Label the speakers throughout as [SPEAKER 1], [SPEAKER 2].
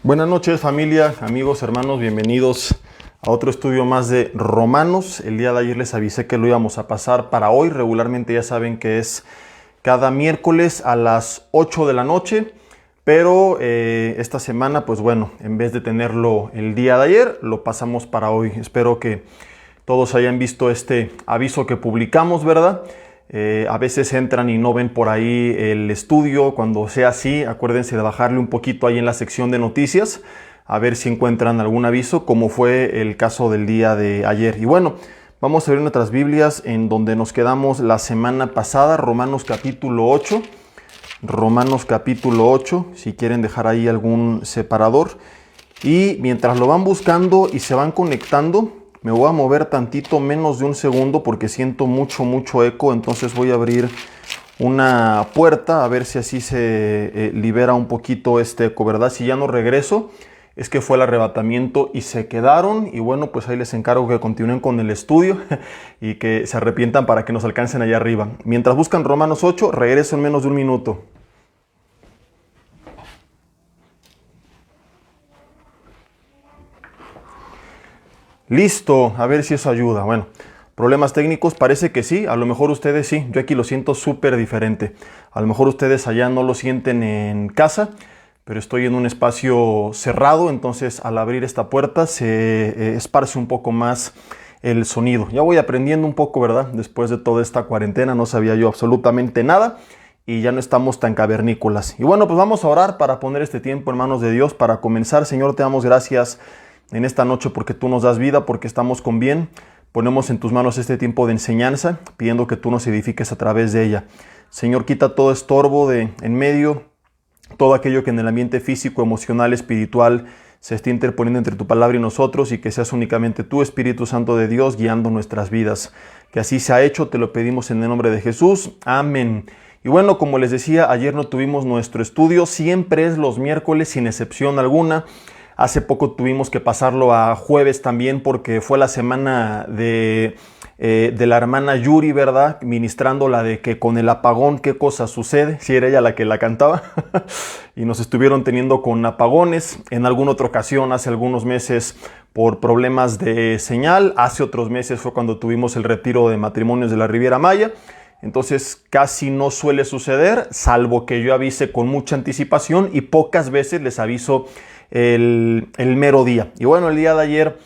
[SPEAKER 1] Buenas noches, familia, amigos, hermanos, bienvenidos a otro estudio más de Romanos. El día de ayer les avisé que lo íbamos a pasar para hoy. Regularmente ya saben que es cada miércoles a las 8 de la noche, pero esta semana, pues bueno, en vez de tenerlo el día de ayer, lo pasamos para hoy. Espero que todos hayan visto este aviso que publicamos, ¿verdad? A veces entran y no ven por ahí el estudio. Cuando sea así, acuérdense de bajarle un poquito ahí en la sección de noticias, a ver si encuentran algún aviso, como fue el caso del día de ayer. Y bueno, vamos a ver nuestras Biblias en donde nos quedamos la semana pasada, Romanos capítulo 8. Romanos capítulo 8, si quieren dejar ahí algún separador. Y mientras lo van buscando y se van conectando, me voy a mover tantito, menos de un segundo, porque siento mucho eco. Entonces voy a abrir una puerta, a ver si así se libera un poquito este eco, ¿verdad? Si ya no regreso, es que fue el arrebatamiento y se quedaron. Y bueno, pues ahí les encargo que continúen con el estudio y que se arrepientan para que nos alcancen allá arriba. Mientras buscan Romanos 8, regreso en menos de un minuto. Listo, a ver si eso ayuda. Bueno, problemas técnicos, parece que sí, a lo mejor ustedes sí, yo aquí lo siento súper diferente. A lo mejor ustedes allá no lo sienten en casa, pero estoy en un espacio cerrado, entonces al abrir esta puerta se esparce un poco más el sonido. Ya voy aprendiendo un poco, ¿verdad? Después de toda esta cuarentena no sabía yo absolutamente nada y ya no estamos tan cavernícolas. Y bueno, pues vamos a orar para poner este tiempo en manos de Dios. Para comenzar, Señor, te damos gracias en esta noche porque tú nos das vida, porque estamos con bien. Ponemos en tus manos este tiempo de enseñanza, pidiendo que tú nos edifiques a través de ella. Señor, quita todo estorbo de en medio, todo aquello que en el ambiente físico, emocional, espiritual se esté interponiendo entre tu palabra y nosotros, y que seas únicamente tú, Espíritu Santo de Dios, guiando nuestras vidas. Que así se ha hecho, te lo pedimos en el nombre de Jesús. Amén. Y bueno, como les decía, ayer no tuvimos nuestro estudio, siempre es los miércoles sin excepción alguna. Hace poco tuvimos que pasarlo a jueves también porque fue la semana de la hermana Yuri, ¿verdad? Ministrando la de que con el apagón, ¿qué cosa sucede? Si era ella la que la cantaba. Y nos estuvieron teniendo con apagones. En alguna otra ocasión, hace algunos meses, por problemas de señal. Hace otros meses fue cuando tuvimos el retiro de matrimonios de la Riviera Maya. Entonces casi no suele suceder, salvo que yo avise con mucha anticipación, y pocas veces les aviso el mero día. Y bueno, el día de ayer,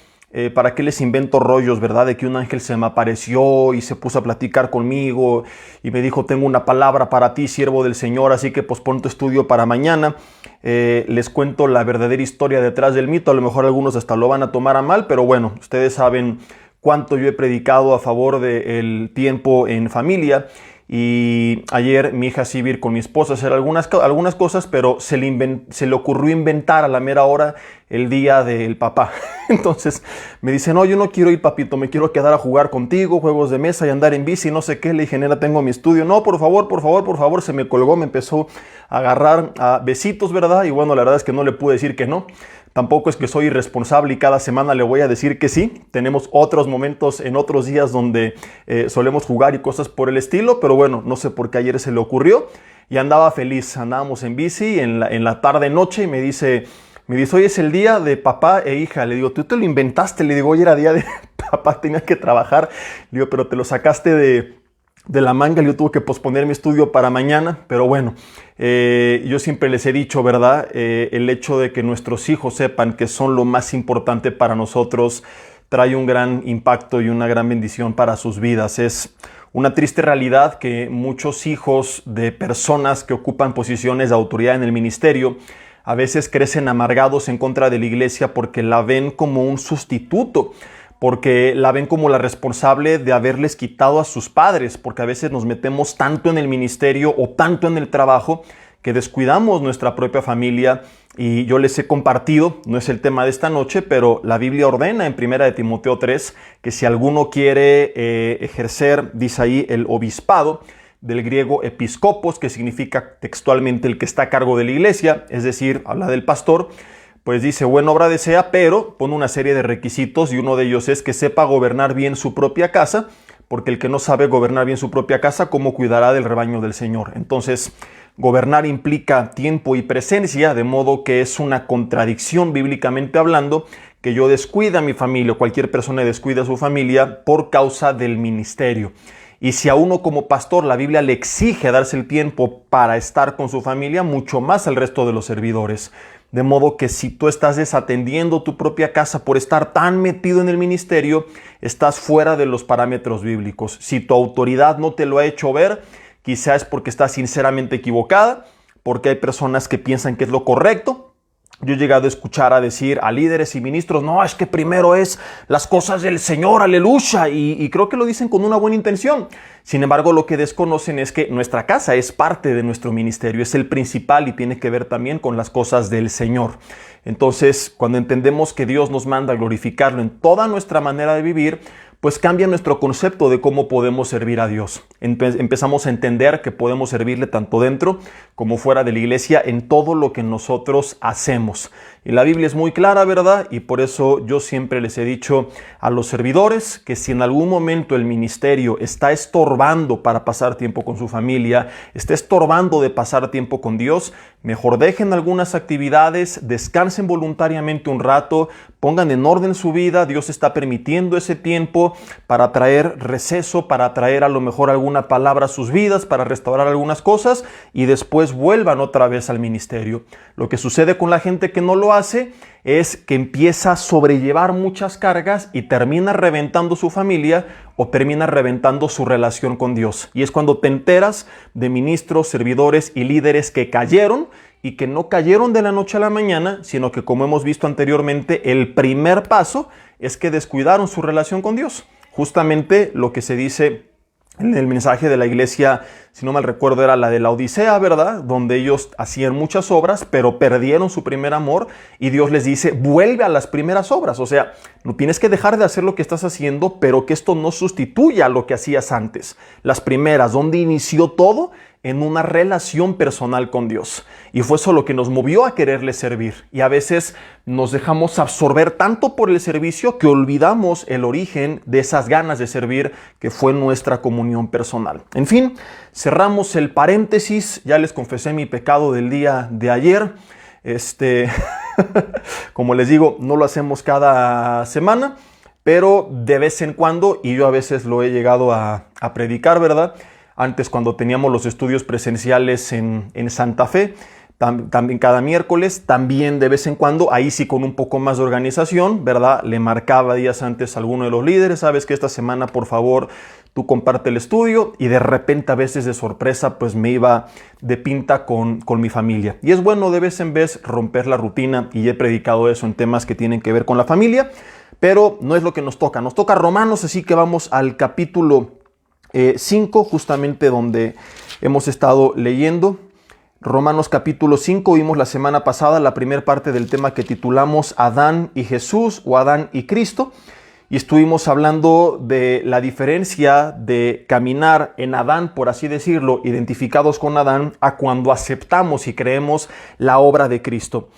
[SPEAKER 1] ¿para qué les invento rollos, verdad? De que un ángel se me apareció y se puso a platicar conmigo y me dijo: tengo una palabra para ti, siervo del Señor, así que pospon tu estudio para mañana. Les cuento la verdadera historia detrás del mito. A lo mejor algunos hasta lo van a tomar a mal, pero bueno, ustedes saben cuánto yo he predicado a favor del tiempo en familia. Y ayer mi hija sí iba a ir con mi esposa a hacer algunas cosas, pero se le ocurrió inventar a la mera hora el día del papá. Entonces me dice: no, yo no quiero ir, papito, me quiero quedar a jugar contigo, juegos de mesa y andar en bici, no sé qué. Le dije: nena, tengo mi estudio. No, por favor, se me colgó, me empezó a agarrar a besitos, ¿verdad? Y bueno, la verdad es que no le pude decir que no. Tampoco es que soy irresponsable y cada semana le voy a decir que sí. Tenemos otros momentos en otros días donde solemos jugar y cosas por el estilo, pero bueno, no sé por qué ayer se le ocurrió y andaba feliz. Andábamos en bici en la tarde-noche y me dice: hoy es el día de papá e hija. Le digo: tú te lo inventaste. Le digo: hoy era día de papá, tenía que trabajar. Le digo: pero te lo sacaste de la manga. Yo tuve que posponer mi estudio para mañana, pero bueno, yo siempre les he dicho, ¿verdad? El hecho de que nuestros hijos sepan que son lo más importante para nosotros trae un gran impacto y una gran bendición para sus vidas. Es una triste realidad que muchos hijos de personas que ocupan posiciones de autoridad en el ministerio a veces crecen amargados en contra de la iglesia porque la ven como un sustituto, porque la ven como la responsable de haberles quitado a sus padres, porque a veces nos metemos tanto en el ministerio o tanto en el trabajo que descuidamos nuestra propia familia. Y yo les he compartido, no es el tema de esta noche, pero la Biblia ordena en 1 de Timoteo 3 que si alguno quiere ejercer, dice ahí, el obispado, del griego episcopos, que significa textualmente el que está a cargo de la iglesia, es decir, habla del pastor. Pues dice: buena obra desea, pero pone una serie de requisitos, y uno de ellos es que sepa gobernar bien su propia casa, porque el que no sabe gobernar bien su propia casa, ¿cómo cuidará del rebaño del Señor? Entonces, Gobernar implica tiempo y presencia, de modo que es una contradicción bíblicamente hablando que yo descuida a mi familia o cualquier persona descuida a su familia por causa del ministerio. Y si a uno como pastor la Biblia le exige darse el tiempo para estar con su familia, mucho más al resto de los servidores. De modo que si tú estás desatendiendo tu propia casa por estar tan metido en el ministerio, estás fuera de los parámetros bíblicos. Si tu autoridad no te lo ha hecho ver, quizás es porque estás sinceramente equivocada, porque hay personas que piensan que es lo correcto. Yo he llegado a escuchar a decir a líderes y ministros, no, es que primero es las cosas del Señor, aleluya, y creo que lo dicen con una buena intención. Sin embargo, lo que desconocen es que nuestra casa es parte de nuestro ministerio, es el principal y tiene que ver también con las cosas del Señor. Entonces, cuando entendemos que Dios nos manda a glorificarlo en toda nuestra manera de vivir, pues cambia nuestro concepto de cómo podemos servir a Dios. Empezamos a entender que podemos servirle tanto dentro como fuera de la iglesia en todo lo que nosotros hacemos. Y la Biblia es muy clara, ¿verdad? Y por eso yo siempre les he dicho a los servidores que si en algún momento el ministerio está estorbando para pasar tiempo con su familia, está estorbando de pasar tiempo con Dios, mejor dejen algunas actividades, descansen voluntariamente un rato, pongan en orden su vida. Dios está permitiendo ese tiempo para traer receso, para traer a lo mejor alguna palabra a sus vidas, para restaurar algunas cosas y después vuelvan otra vez al ministerio. Lo que sucede con la gente que no lo hace es que empieza a sobrellevar muchas cargas y termina reventando su familia o termina reventando su relación con Dios. Y es cuando te enteras de ministros, servidores y líderes que cayeron y que no cayeron de la noche a la mañana, sino que, como hemos visto anteriormente, el primer paso es que descuidaron su relación con Dios. Justamente lo que se dice en el mensaje de la iglesia, si no mal recuerdo, era la de la Odisea, ¿verdad? Donde ellos hacían muchas obras, pero perdieron su primer amor y Dios les dice, vuelve a las primeras obras. O sea, no tienes que dejar de hacer lo que estás haciendo, pero que esto no sustituya lo que hacías antes. Las primeras, donde inició todo, en una relación personal con Dios. Y fue eso lo que nos movió a quererle servir. Y a veces nos dejamos absorber tanto por el servicio que olvidamos el origen de esas ganas de servir, que fue nuestra comunión personal. En fin, cerramos el paréntesis. Ya les confesé mi pecado del día de ayer. Como les digo, no lo hacemos cada semana, pero de vez en cuando, y yo a veces lo he llegado a predicar, ¿verdad? Antes, cuando teníamos los estudios presenciales en Santa Fe, también cada miércoles, también de vez en cuando, ahí sí con un poco más de organización, ¿verdad? Le marcaba días antes a alguno de los líderes, sabes que esta semana, por favor, tú comparte el estudio, y de repente, a veces de sorpresa, pues me iba de pinta con mi familia. Y es bueno de vez en vez romper la rutina, y he predicado eso en temas que tienen que ver con la familia, pero no es lo que nos toca. Nos toca Romanos, así que vamos al capítulo 5, justamente donde hemos estado leyendo. Romanos capítulo 5, vimos la semana pasada la primera parte del tema que titulamos Adán y Jesús o Adán y Cristo, y estuvimos hablando de la diferencia de caminar en Adán, por así decirlo, identificados con Adán, a cuando aceptamos y creemos la obra de Cristo.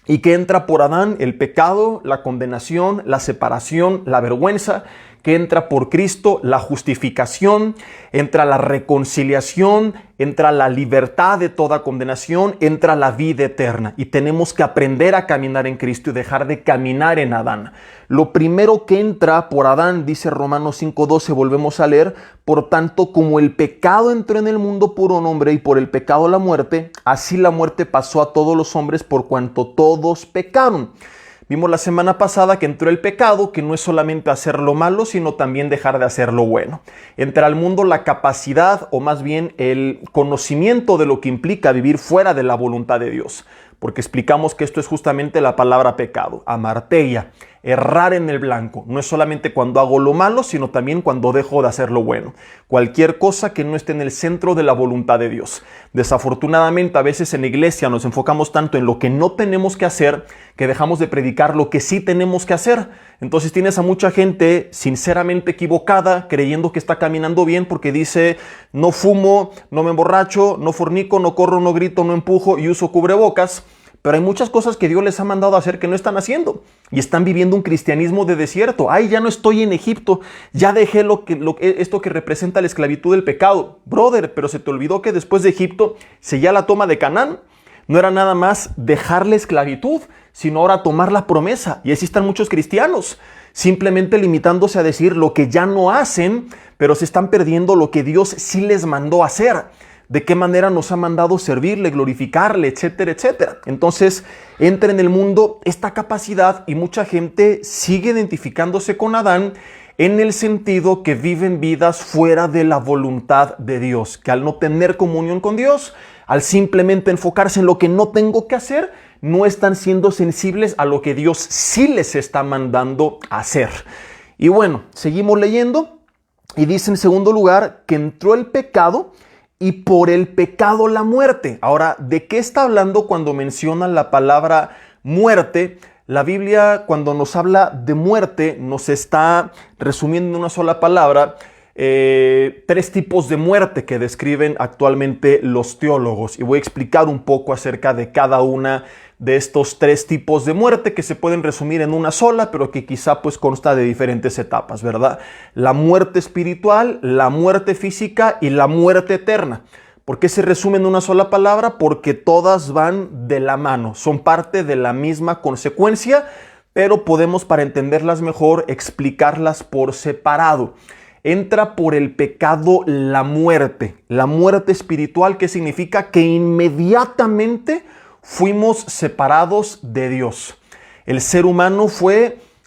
[SPEAKER 1] Y que entra por Adán el pecado, la condenación, la separación, la vergüenza. Que entra por Cristo la justificación, entra la reconciliación, entra la libertad de toda condenación, entra la vida eterna. Y tenemos que aprender a caminar en Cristo y dejar de caminar en Adán. Lo primero que entra por Adán, dice Romanos 5:12, volvemos a leer, por tanto, como el pecado entró en el mundo por un hombre y por el pecado la muerte, así la muerte pasó a todos los hombres por cuanto todos pecaron. Vimos la semana pasada que entró el pecado, que no es solamente hacer lo malo, sino también dejar de hacer lo bueno. Entra al mundo la capacidad, o más bien el conocimiento de lo que implica vivir fuera de la voluntad de Dios. Porque explicamos que esto es justamente la palabra pecado, amarteia, errar en el blanco. No es solamente cuando hago lo malo, sino también cuando dejo de hacer lo bueno. Cualquier cosa que no esté en el centro de la voluntad de Dios. Desafortunadamente, a veces en la iglesia nos enfocamos tanto en lo que no tenemos que hacer, que dejamos de predicar lo que sí tenemos que hacer. Entonces tienes a mucha gente sinceramente equivocada, creyendo que está caminando bien porque dice, no fumo, no me emborracho, no fornico, no corro, no grito, no empujo y uso cubrebocas. pero hay muchas cosas que Dios les ha mandado a hacer que no están haciendo y están viviendo un cristianismo de desierto. Ay, ya no estoy en Egipto, ya dejé esto que representa la esclavitud del pecado. Brother, pero se te olvidó que después de Egipto seguía la toma de Canaán. No era nada más dejar la esclavitud, sino ahora tomar la promesa. Y así están muchos cristianos, simplemente limitándose a decir lo que ya no hacen, pero se están perdiendo lo que Dios sí les mandó hacer. De qué manera nos ha mandado servirle, glorificarle, etcétera, etcétera. Entonces entra en el mundo esta capacidad y mucha gente sigue identificándose con Adán en el sentido que viven vidas fuera de la voluntad de Dios, que al no tener comunión con Dios, al simplemente enfocarse en lo que no tengo que hacer, no están siendo sensibles a lo que Dios sí les está mandando hacer. Y bueno, seguimos leyendo y dice en segundo lugar que entró el pecado y por el pecado la muerte. Ahora, ¿de qué está hablando cuando menciona la palabra muerte? La Biblia, cuando nos habla de muerte, nos está resumiendo en una sola palabra tres tipos de muerte que describen actualmente los teólogos. Y voy a explicar un poco acerca de cada una de estos tres tipos de muerte que se pueden resumir en una sola, pero que quizá pues consta de diferentes etapas, ¿verdad? La muerte espiritual, la muerte física y la muerte eterna. ¿Por qué se resume en una sola palabra? Porque todas van de la mano, son parte de la misma consecuencia, pero podemos, para entenderlas mejor, explicarlas por separado. Entra por el pecado la muerte espiritual, que significa que inmediatamente fuimos separados de Dios. El ser humano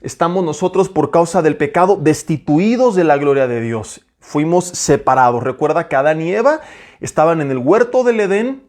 [SPEAKER 1] estamos nosotros por causa del pecado destituidos de la gloria de Dios. Fuimos separados. Recuerda que Adán y Eva estaban en el huerto del Edén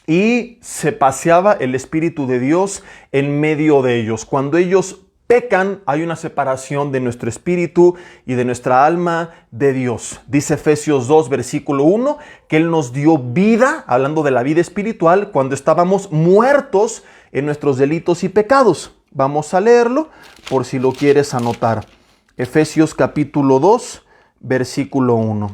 [SPEAKER 1] y se paseaba el Espíritu de Dios en medio de ellos. Cuando ellos pecan, hay una separación de nuestro espíritu y de nuestra alma de Dios. Dice Efesios 2, versículo 1, que Él nos dio vida, hablando de la vida espiritual, cuando estábamos muertos en nuestros delitos y pecados. Vamos a leerlo por si lo quieres anotar. Efesios capítulo 2, versículo 1.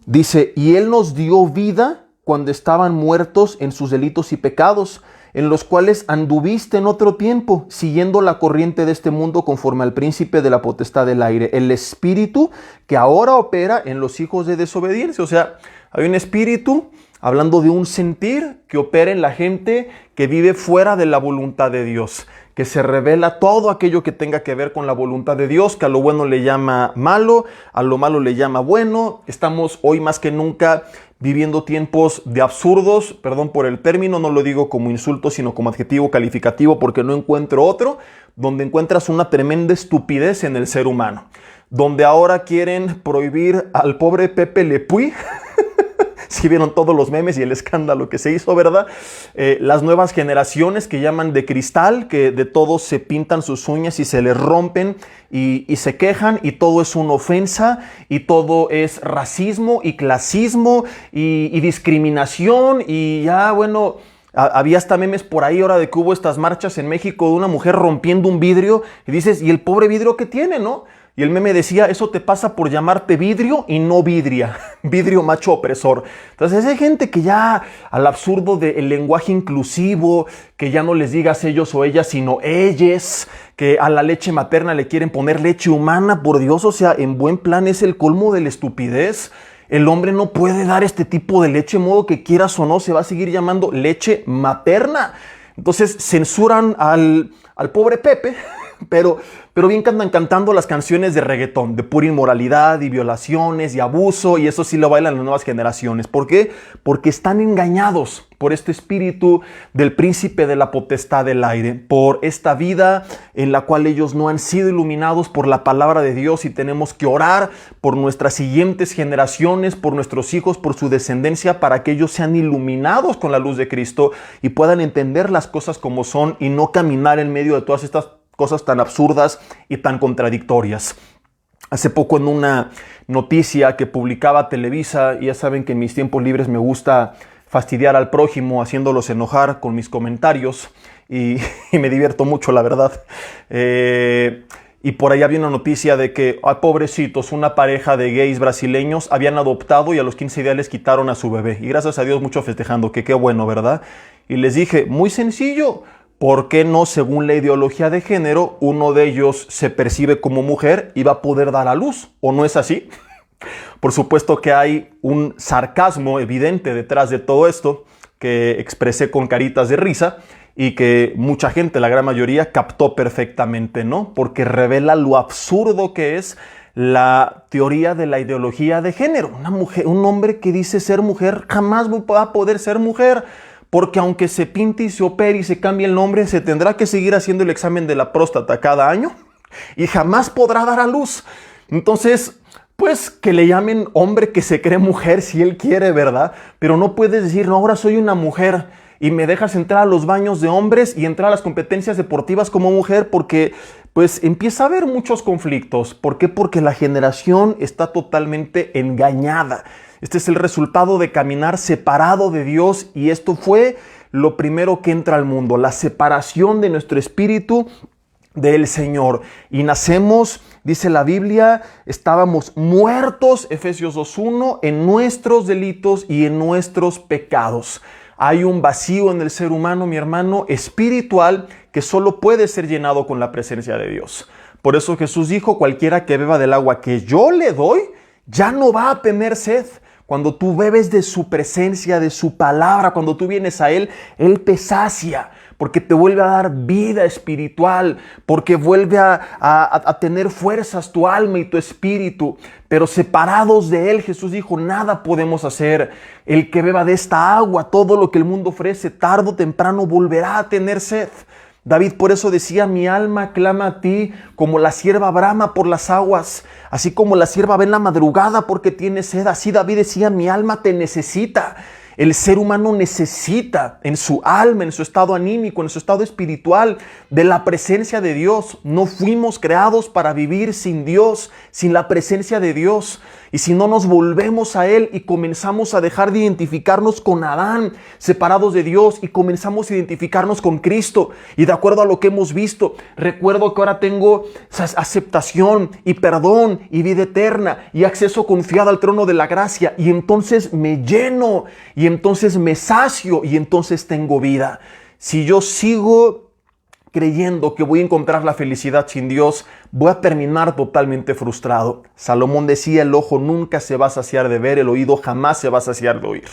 [SPEAKER 1] Dice, y Él nos dio vida cuando estaban muertos en sus delitos y pecados, en los cuales anduviste en otro tiempo, siguiendo la corriente de este mundo conforme al príncipe de la potestad del aire, el espíritu que ahora opera en los hijos de desobediencia. O sea, hay un espíritu, hablando de un sentir, que opera en la gente que vive fuera de la voluntad de Dios, que se revela todo aquello que tenga que ver con la voluntad de Dios, que a lo bueno le llama malo, a lo malo le llama bueno. Estamos hoy más que nunca viviendo tiempos de absurdos, perdón por el término, no lo digo como insulto, sino como adjetivo calificativo, porque no encuentro otro, donde encuentras una tremenda estupidez en el ser humano, donde ahora quieren prohibir al pobre Pepe Le Pew. Si vieron todos los memes y el escándalo que se hizo, ¿verdad? Las nuevas generaciones que llaman de cristal, que de todo se pintan sus uñas y se les rompen y se quejan, y todo es una ofensa, y todo es racismo y clasismo y discriminación, y ya, bueno, había hasta memes por ahí ahora de que hubo estas marchas en México de una mujer rompiendo un vidrio, y dices, ¿y el pobre vidrio qué tiene, no? Y el meme decía, eso te pasa por llamarte vidrio y no vidria, vidrio macho opresor. Entonces hay gente que ya al absurdo del lenguaje inclusivo, que ya no les digas ellos o ellas, sino ellas, que a la leche materna le quieren poner leche humana, por Dios, o sea, en buen plan es el colmo de la estupidez. El hombre no puede dar este tipo de leche, de modo que quieras o no, se va a seguir llamando leche materna. Entonces censuran al pobre Pepe, pero bien que andan cantando las canciones de reggaetón, de pura inmoralidad y violaciones y abuso, y eso sí lo bailan las nuevas generaciones. ¿Por qué? Porque están engañados por este espíritu del príncipe de la potestad del aire, por esta vida en la cual ellos no han sido iluminados por la palabra de Dios, y tenemos que orar por nuestras siguientes generaciones, por nuestros hijos, por su descendencia, para que ellos sean iluminados con la luz de Cristo y puedan entender las cosas como son y no caminar en medio de todas estas cosas tan absurdas y tan contradictorias. Hace poco, en una noticia que publicaba Televisa, y ya saben que en mis tiempos libres me gusta fastidiar al prójimo haciéndolos enojar con mis comentarios, y me divierto mucho, la verdad. Y por ahí había una noticia de que, ay, pobrecitos, una pareja de gays brasileños habían adoptado y a los 15 días les quitaron a su bebé. Y gracias a Dios mucho festejando, que qué bueno, ¿verdad? Y les dije, muy sencillo, ¿por qué no, según la ideología de género, uno de ellos se percibe como mujer y va a poder dar a luz? ¿O no es así? Por supuesto que hay un sarcasmo evidente detrás de todo esto que expresé con caritas de risa y que mucha gente, la gran mayoría, captó perfectamente, ¿no? Porque revela lo absurdo que es la teoría de la ideología de género. Una mujer, un hombre que dice ser mujer jamás va a poder ser mujer, porque aunque se pinte y se opere y se cambie el nombre, se tendrá que seguir haciendo el examen de la próstata cada año y jamás podrá dar a luz. Entonces, pues que le llamen hombre que se cree mujer si él quiere, ¿verdad? Pero no puedes decir, no, ahora soy una mujer y me dejas entrar a los baños de hombres y entrar a las competencias deportivas como mujer, porque pues empieza a haber muchos conflictos. ¿Por qué? Porque la generación está totalmente engañada. Este es el resultado de caminar separado de Dios, y esto fue lo primero que entra al mundo, la separación de nuestro espíritu del Señor. Y nacemos, dice la Biblia, estábamos muertos, Efesios 2:1, en nuestros delitos y en nuestros pecados. Hay un vacío en el ser humano, mi hermano, espiritual, que solo puede ser llenado con la presencia de Dios. Por eso Jesús dijo, cualquiera que beba del agua que yo le doy, ya no va a tener sed. Cuando tú bebes de su presencia, de su palabra, cuando tú vienes a Él, Él te sacia, porque te vuelve a dar vida espiritual, porque vuelve a tener fuerzas tu alma y tu espíritu. Pero separados de Él, Jesús dijo, nada podemos hacer. El que beba de esta agua, todo lo que el mundo ofrece, tarde o temprano volverá a tener sed. David por eso decía, mi alma clama a ti como la sierva brama por las aguas, así como la sierva ve en la madrugada porque tiene sed. Así David decía, mi alma te necesita. El ser humano necesita en su alma, en su estado anímico, en su estado espiritual, de la presencia de Dios. No fuimos creados para vivir sin Dios, sin la presencia de Dios. Y si no nos volvemos a Él y comenzamos a dejar de identificarnos con Adán, separados de Dios, y comenzamos a identificarnos con Cristo, y de acuerdo a lo que hemos visto, recuerdo que ahora tengo aceptación y perdón y vida eterna y acceso confiado al trono de la gracia, y entonces me lleno, y entonces me sacio, y entonces tengo vida. Si yo sigo creyendo que voy a encontrar la felicidad sin Dios, voy a terminar totalmente frustrado. Salomón decía, el ojo nunca se va a saciar de ver, el oído jamás se va a saciar de oír.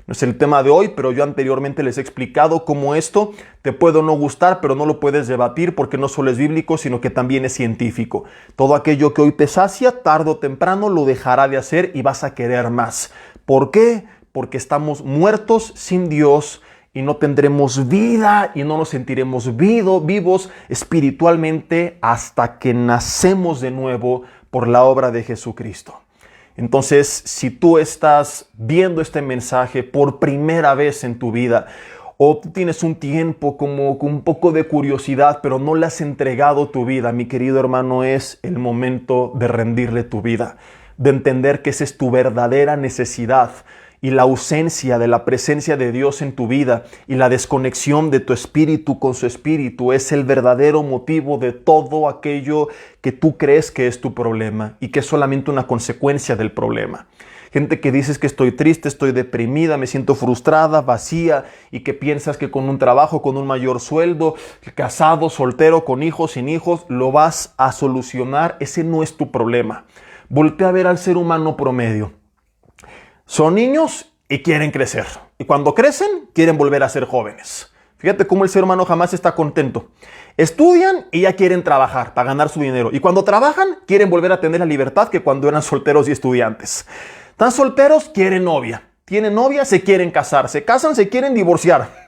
[SPEAKER 1] No es el tema de hoy, pero yo anteriormente les he explicado cómo esto te puede no gustar, pero no lo puedes debatir, porque no solo es bíblico, sino que también es científico. Todo aquello que hoy te sacia, tarde o temprano lo dejará de hacer y vas a querer más. ¿Por qué? Porque estamos muertos sin Dios, y no tendremos vida y no nos sentiremos vivos espiritualmente hasta que nacemos de nuevo por la obra de Jesucristo. Entonces, si tú estás viendo este mensaje por primera vez en tu vida, o tú tienes un tiempo como con un poco de curiosidad, pero no le has entregado tu vida, mi querido hermano, es el momento de rendirle tu vida, de entender que esa es tu verdadera necesidad. Y la ausencia de la presencia de Dios en tu vida y la desconexión de tu espíritu con su espíritu es el verdadero motivo de todo aquello que tú crees que es tu problema y que es solamente una consecuencia del problema. Gente que dices que estoy triste, estoy deprimida, me siento frustrada, vacía, y que piensas que con un trabajo, con un mayor sueldo, casado, soltero, con hijos, sin hijos, lo vas a solucionar. Ese no es tu problema. Voltea a ver al ser humano promedio. Son niños y quieren crecer. Y cuando crecen, quieren volver a ser jóvenes. Fíjate cómo el ser humano jamás está contento. Estudian y ya quieren trabajar para ganar su dinero. Y cuando trabajan, quieren volver a tener la libertad que cuando eran solteros y estudiantes. Están solteros, quieren novia. Tienen novia, se quieren casar. Se casan, se quieren divorciar.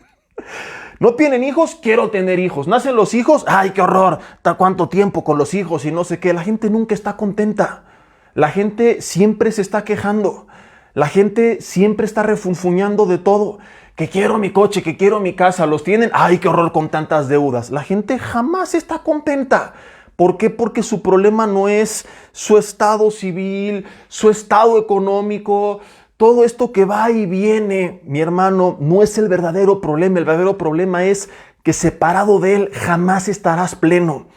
[SPEAKER 1] No tienen hijos, quiero tener hijos. Nacen los hijos, ¡ay, qué horror! ¿Cuánto tiempo con los hijos y no sé qué? La gente nunca está contenta. La gente siempre se está quejando. La gente siempre está refunfuñando de todo. Que quiero mi coche, que quiero mi casa. Los tienen. ¡Ay, qué horror con tantas deudas! La gente jamás está contenta. ¿Por qué? Porque su problema no es su estado civil, su estado económico. Todo esto que va y viene, mi hermano, no es el verdadero problema. El verdadero problema es que separado de Él jamás estarás pleno.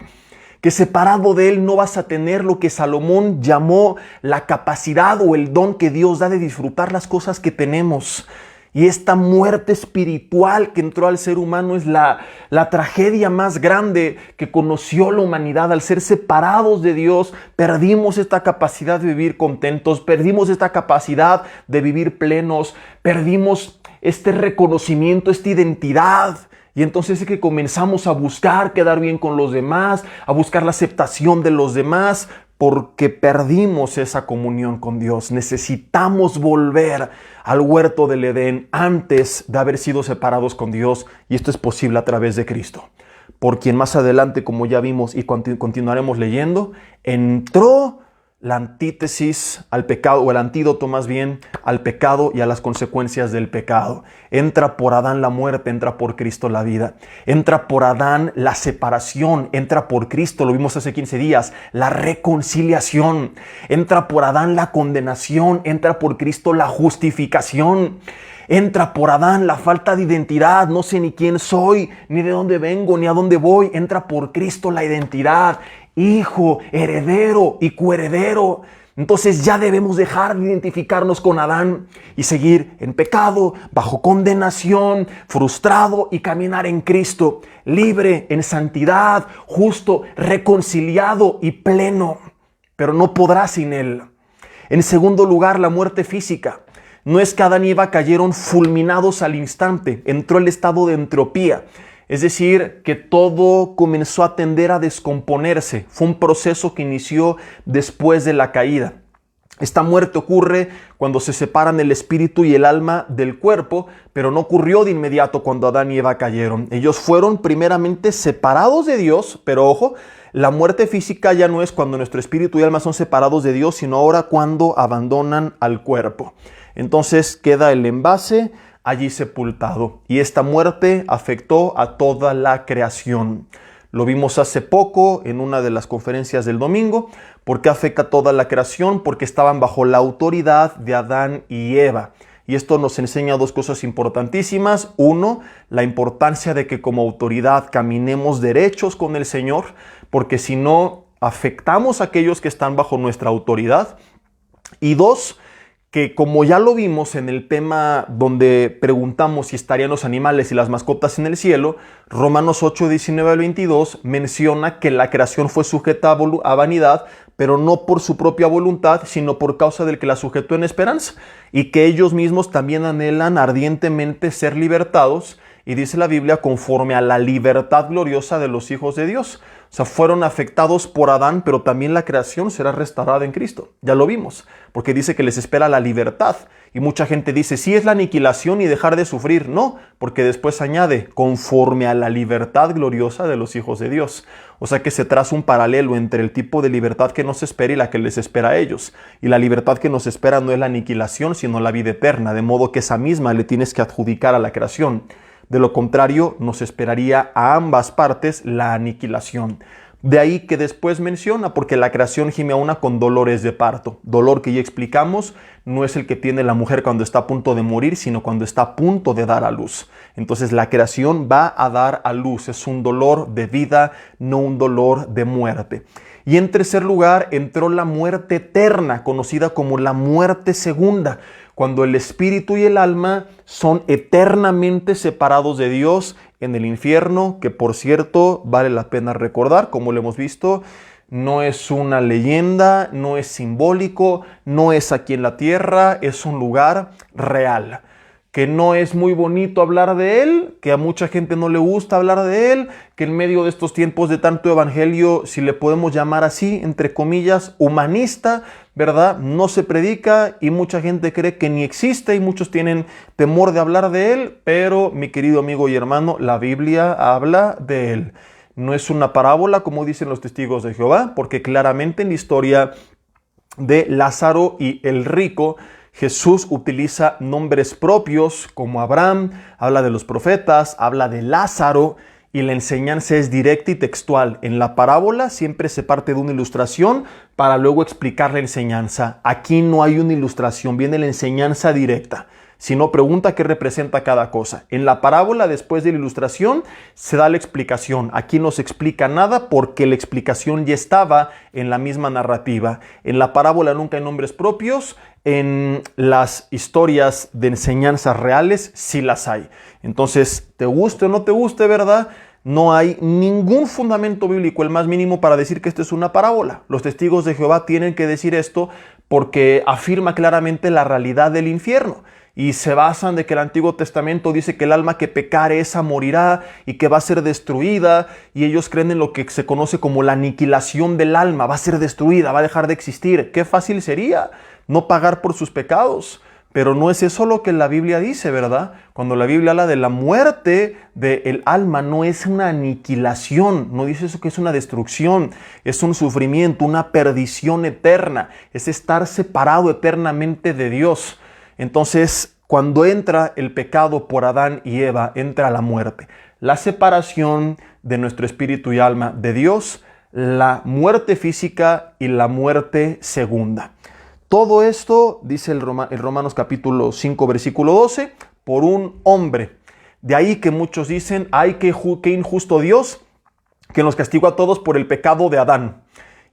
[SPEAKER 1] que separado de Él no vas a tener lo que Salomón llamó la capacidad o el don que Dios da de disfrutar las cosas que tenemos. Y esta muerte espiritual que entró al ser humano es la tragedia más grande que conoció la humanidad. Al ser separados de Dios, perdimos esta capacidad de vivir contentos, perdimos esta capacidad de vivir plenos, perdimos este reconocimiento, esta identidad. Y entonces es que comenzamos a buscar quedar bien con los demás, a buscar la aceptación de los demás, porque perdimos esa comunión con Dios. Necesitamos volver al huerto del Edén antes de haber sido separados con Dios, y esto es posible a través de Cristo, por quien más adelante, como ya vimos y continuaremos leyendo, entró la antítesis al pecado, o el antídoto más bien, al pecado y a las consecuencias del pecado. Entra por Adán la muerte, entra por Cristo la vida. Entra por Adán la separación, entra por Cristo, lo vimos hace 15 días, la reconciliación. Entra por Adán la condenación, entra por Cristo la justificación. Entra por Adán la falta de identidad, no sé ni quién soy, ni de dónde vengo, ni a dónde voy. Entra por Cristo la identidad, hijo, heredero y coheredero. Entonces ya debemos dejar de identificarnos con Adán y seguir en pecado, bajo condenación, frustrado, y caminar en Cristo, libre, en santidad, justo, reconciliado y pleno. Pero no podrá sin Él. En segundo lugar, la muerte física. No es que Adán y Eva cayeron fulminados al instante, entró el estado de entropía. Es decir, que todo comenzó a tender a descomponerse. Fue un proceso que inició después de la caída. Esta muerte ocurre cuando se separan el espíritu y el alma del cuerpo, pero no ocurrió de inmediato cuando Adán y Eva cayeron. Ellos fueron primeramente separados de Dios, pero ojo, la muerte física ya no es cuando nuestro espíritu y alma son separados de Dios, sino ahora cuando abandonan al cuerpo. Entonces queda el envase allí sepultado, y esta muerte afectó a toda la creación. Lo vimos hace poco en una de las conferencias del domingo. ¿Por qué afecta a toda la creación? Porque estaban bajo la autoridad de Adán y Eva. Y esto nos enseña dos cosas importantísimas. Uno, la importancia de que como autoridad caminemos derechos con el Señor, porque si no, afectamos a aquellos que están bajo nuestra autoridad. Y dos, que como ya lo vimos en el tema donde preguntamos si estarían los animales y las mascotas en el cielo, Romanos 8, 19 al 22 menciona que la creación fue sujeta a vanidad, pero no por su propia voluntad, sino por causa del que la sujetó en esperanza, y que ellos mismos también anhelan ardientemente ser libertados, y dice la Biblia, conforme a la libertad gloriosa de los hijos de Dios. O sea, fueron afectados por Adán, pero también la creación será restaurada en Cristo. Ya lo vimos, porque dice que les espera la libertad. Y mucha gente dice, sí es la aniquilación y dejar de sufrir. No, porque después añade, conforme a la libertad gloriosa de los hijos de Dios. O sea que se traza un paralelo entre el tipo de libertad que nos espera y la que les espera a ellos. Y la libertad que nos espera no es la aniquilación, sino la vida eterna. De modo que esa misma le tienes que adjudicar a la creación. De lo contrario, nos esperaría a ambas partes la aniquilación. De ahí que después menciona, porque la creación gime a una con dolores de parto. Dolor que ya explicamos, no es el que tiene la mujer cuando está a punto de morir, sino cuando está a punto de dar a luz. Entonces la creación va a dar a luz. Es un dolor de vida, no un dolor de muerte. Y en tercer lugar, entró la muerte eterna, conocida como la muerte segunda, cuando el espíritu y el alma son eternamente separados de Dios en el infierno, que por cierto vale la pena recordar, como lo hemos visto, no es una leyenda, no es simbólico, no es aquí en la tierra, es un lugar real. Que no es muy bonito hablar de él, que a mucha gente no le gusta hablar de él, que en medio de estos tiempos de tanto evangelio, si le podemos llamar así, entre comillas, humanista, ¿verdad? No se predica y mucha gente cree que ni existe y muchos tienen temor de hablar de él, pero mi querido amigo y hermano, la Biblia habla de él. No es una parábola como dicen los testigos de Jehová, porque claramente en la historia de Lázaro y el rico, Jesús utiliza nombres propios como Abraham, habla de los profetas, habla de Lázaro, y la enseñanza es directa y textual. En la parábola siempre se parte de una ilustración para luego explicar la enseñanza. Aquí no hay una ilustración, viene la enseñanza directa. sino pregunta qué representa cada cosa. En la parábola, después de la ilustración, se da la explicación. Aquí no se explica nada porque la explicación ya estaba en la misma narrativa. En la parábola nunca hay nombres propios. En las historias de enseñanzas reales sí las hay. Entonces, te guste o no te guste, ¿verdad? No hay ningún fundamento bíblico, el más mínimo, para decir que esto es una parábola. Los testigos de Jehová tienen que decir esto porque afirma claramente la realidad del infierno. Y se basan de que el Antiguo Testamento dice que el alma que pecare esa morirá y que va a ser destruida. Y ellos creen en lo que se conoce como la aniquilación del alma. Va a ser destruida, va a dejar de existir. Qué fácil sería no pagar por sus pecados. Pero no es eso lo que la Biblia dice, ¿verdad? Cuando la Biblia habla de la muerte del alma, no es una aniquilación, no dice eso que es una destrucción, es un sufrimiento, una perdición eterna, es estar separado eternamente de Dios. Entonces, cuando entra el pecado por Adán y Eva, entra la muerte. La separación de nuestro espíritu y alma de Dios, la muerte física y la muerte segunda. Todo esto, dice el Romanos capítulo 5, versículo 12, por un hombre. De ahí que muchos dicen, ay, qué injusto Dios, que nos castigó a todos por el pecado de Adán.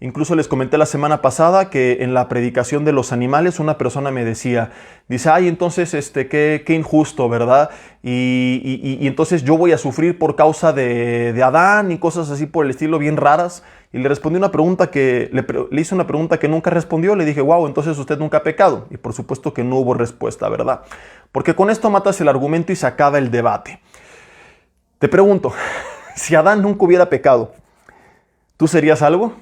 [SPEAKER 1] Incluso les comenté la semana pasada que en la predicación de los animales una persona me decía, dice, ay, entonces qué injusto, ¿verdad? Y entonces yo voy a sufrir por causa de Adán y cosas así por el estilo, bien raras. Y le respondí una pregunta le hice una pregunta que nunca respondió. Le dije, wow, entonces usted nunca ha pecado. Y por supuesto que no hubo respuesta, ¿verdad? Porque con esto matas el argumento y se acaba el debate. Te pregunto, si Adán nunca hubiera pecado, ¿tú serías salvo?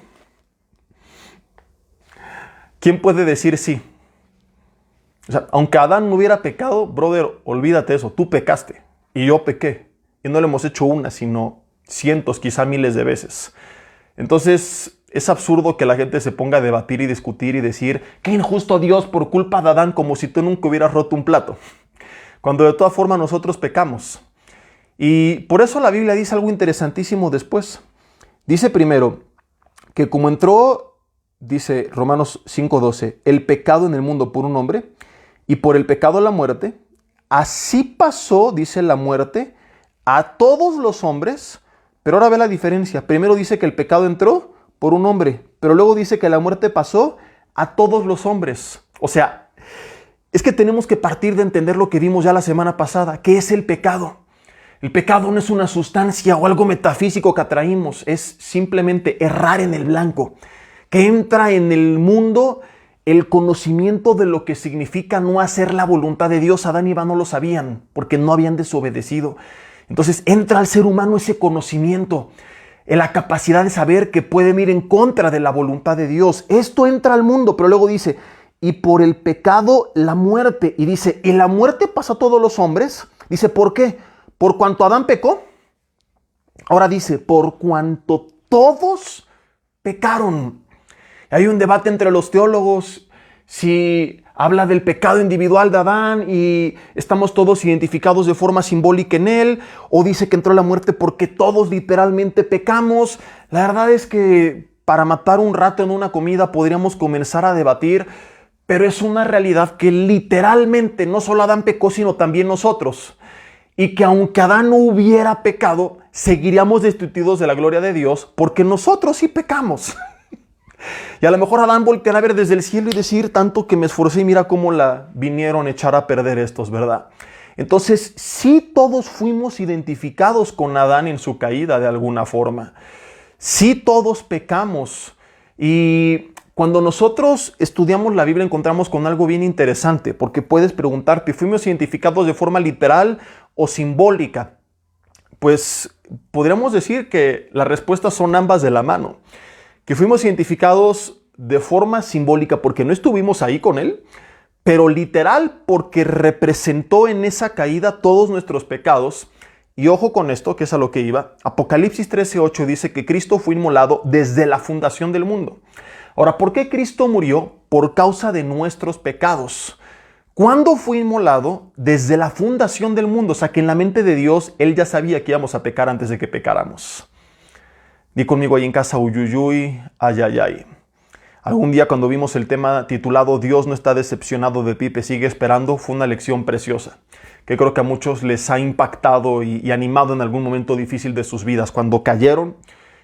[SPEAKER 1] ¿Quién puede decir sí? O sea, aunque Adán no hubiera pecado, brother, olvídate eso, tú pecaste y yo pequé. Y no lo hemos hecho una, sino cientos, quizá miles de veces. Entonces, es absurdo que la gente se ponga a debatir y discutir y decir, qué injusto Dios por culpa de Adán, como si tú nunca hubieras roto un plato. Cuando de todas formas nosotros pecamos. Y por eso la Biblia dice algo interesantísimo después. Dice primero que como entró, dice Romanos 5:12, el pecado en el mundo por un hombre y por el pecado la muerte, así pasó, dice la muerte, a todos los hombres. Pero ahora ve la diferencia. Primero dice que el pecado entró por un hombre, pero luego dice que la muerte pasó a todos los hombres. O sea, es que tenemos que partir de entender lo que vimos ya la semana pasada. ¿Qué es el pecado? El pecado no es una sustancia o algo metafísico que atraímos. Es simplemente errar en el blanco. Que entra en el mundo el conocimiento de lo que significa no hacer la voluntad de Dios. Adán y Eva no lo sabían porque no habían desobedecido. Entonces entra al ser humano ese conocimiento, la capacidad de saber que pueden ir en contra de la voluntad de Dios. Esto entra al mundo, pero luego dice, y por el pecado la muerte. Y dice, ¿y la muerte pasa a todos los hombres? Dice, ¿por qué? ¿Por cuanto Adán pecó? Ahora dice, por cuanto todos pecaron. Hay un debate entre los teólogos si habla del pecado individual de Adán y estamos todos identificados de forma simbólica en él, o dice que entró la muerte porque todos literalmente pecamos. La verdad es que para matar un rato en una comida podríamos comenzar a debatir, pero es una realidad que literalmente no solo Adán pecó, sino también nosotros. Y que aunque Adán no hubiera pecado, seguiríamos destituidos de la gloria de Dios porque nosotros sí pecamos. Y a lo mejor Adán volteará a ver desde el cielo y decir, tanto que me esforcé y mira cómo la vinieron a echar a perder estos, ¿verdad? Entonces, sí todos fuimos identificados con Adán en su caída de alguna forma. Sí todos pecamos. Y cuando nosotros estudiamos la Biblia encontramos con algo bien interesante, porque puedes preguntarte, ¿fuimos identificados de forma literal o simbólica? Pues podríamos decir que las respuestas son ambas de la mano. Que fuimos identificados de forma simbólica porque no estuvimos ahí con él, pero literal porque representó en esa caída todos nuestros pecados. Y ojo con esto, que es a lo que iba. Apocalipsis 13:8 dice que Cristo fue inmolado desde la fundación del mundo. Ahora, ¿por qué Cristo murió? Por causa de nuestros pecados. ¿Cuándo fue inmolado? Desde la fundación del mundo. O sea que en la mente de Dios, Él ya sabía que íbamos a pecar antes de que pecáramos. Di conmigo ahí en casa, uyuyuy, ayayay. Algún día cuando vimos el tema titulado Dios no está decepcionado de ti, te sigue esperando, fue una lección preciosa que creo que a muchos les ha impactado y animado en algún momento difícil de sus vidas. Cuando cayeron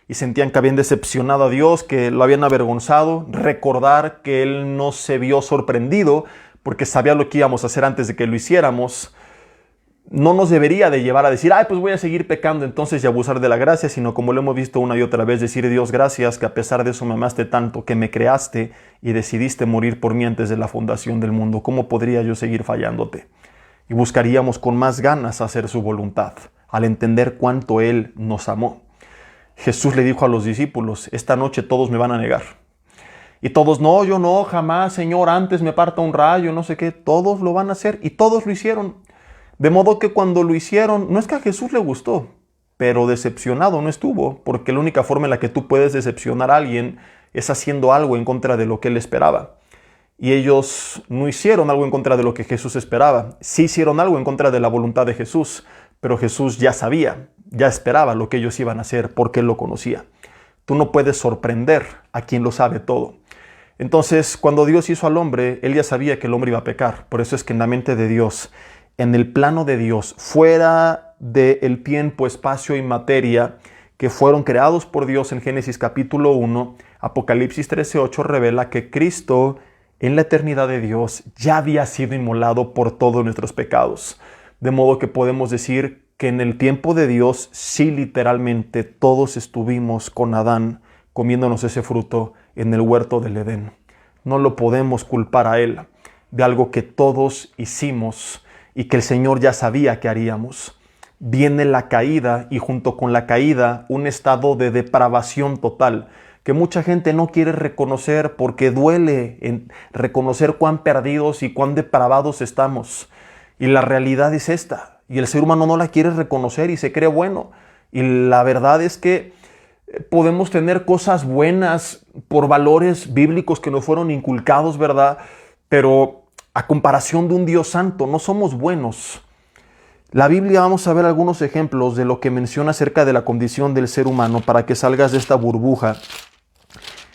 [SPEAKER 1] y sentían que habían decepcionado a Dios, que lo habían avergonzado, recordar que Él no se vio sorprendido porque sabía lo que íbamos a hacer antes de que lo hiciéramos, no nos debería de llevar a decir, ay, pues voy a seguir pecando entonces y abusar de la gracia, sino como lo hemos visto una y otra vez, decir, Dios, gracias que a pesar de eso me amaste tanto, que me creaste y decidiste morir por mí antes de la fundación del mundo. ¿Cómo podría yo seguir fallándote? Y buscaríamos con más ganas hacer su voluntad, al entender cuánto Él nos amó. Jesús le dijo a los discípulos, esta noche todos me van a negar. Y todos, no, yo no, jamás, Señor, antes me parta un rayo, no sé qué. Todos lo van a hacer y todos lo hicieron. De modo que cuando lo hicieron, no es que a Jesús le gustó, pero decepcionado no estuvo, porque la única forma en la que tú puedes decepcionar a alguien es haciendo algo en contra de lo que él esperaba. Y ellos no hicieron algo en contra de lo que Jesús esperaba. Sí hicieron algo en contra de la voluntad de Jesús, pero Jesús ya sabía, ya esperaba lo que ellos iban a hacer porque él lo conocía. Tú no puedes sorprender a quien lo sabe todo. Entonces, cuando Dios hizo al hombre, él ya sabía que el hombre iba a pecar. Por eso es que en la mente de Dios, en el plano de Dios, fuera del tiempo, espacio y materia que fueron creados por Dios en Génesis capítulo 1, Apocalipsis 13:8 revela que Cristo en la eternidad de Dios ya había sido inmolado por todos nuestros pecados. De modo que podemos decir que en el tiempo de Dios, sí, literalmente todos estuvimos con Adán comiéndonos ese fruto en el huerto del Edén. No lo podemos culpar a él de algo que todos hicimos y que el Señor ya sabía que haríamos. Viene la caída y junto con la caída un estado de depravación total que mucha gente no quiere reconocer porque duele en reconocer cuán perdidos y cuán depravados estamos. Y la realidad es esta, y el ser humano no la quiere reconocer y se cree bueno. Y la verdad es que podemos tener cosas buenas por valores bíblicos que nos fueron inculcados, ¿verdad? Pero a comparación de un Dios santo, no somos buenos. La Biblia, vamos a ver algunos ejemplos de lo que menciona acerca de la condición del ser humano para que salgas de esta burbuja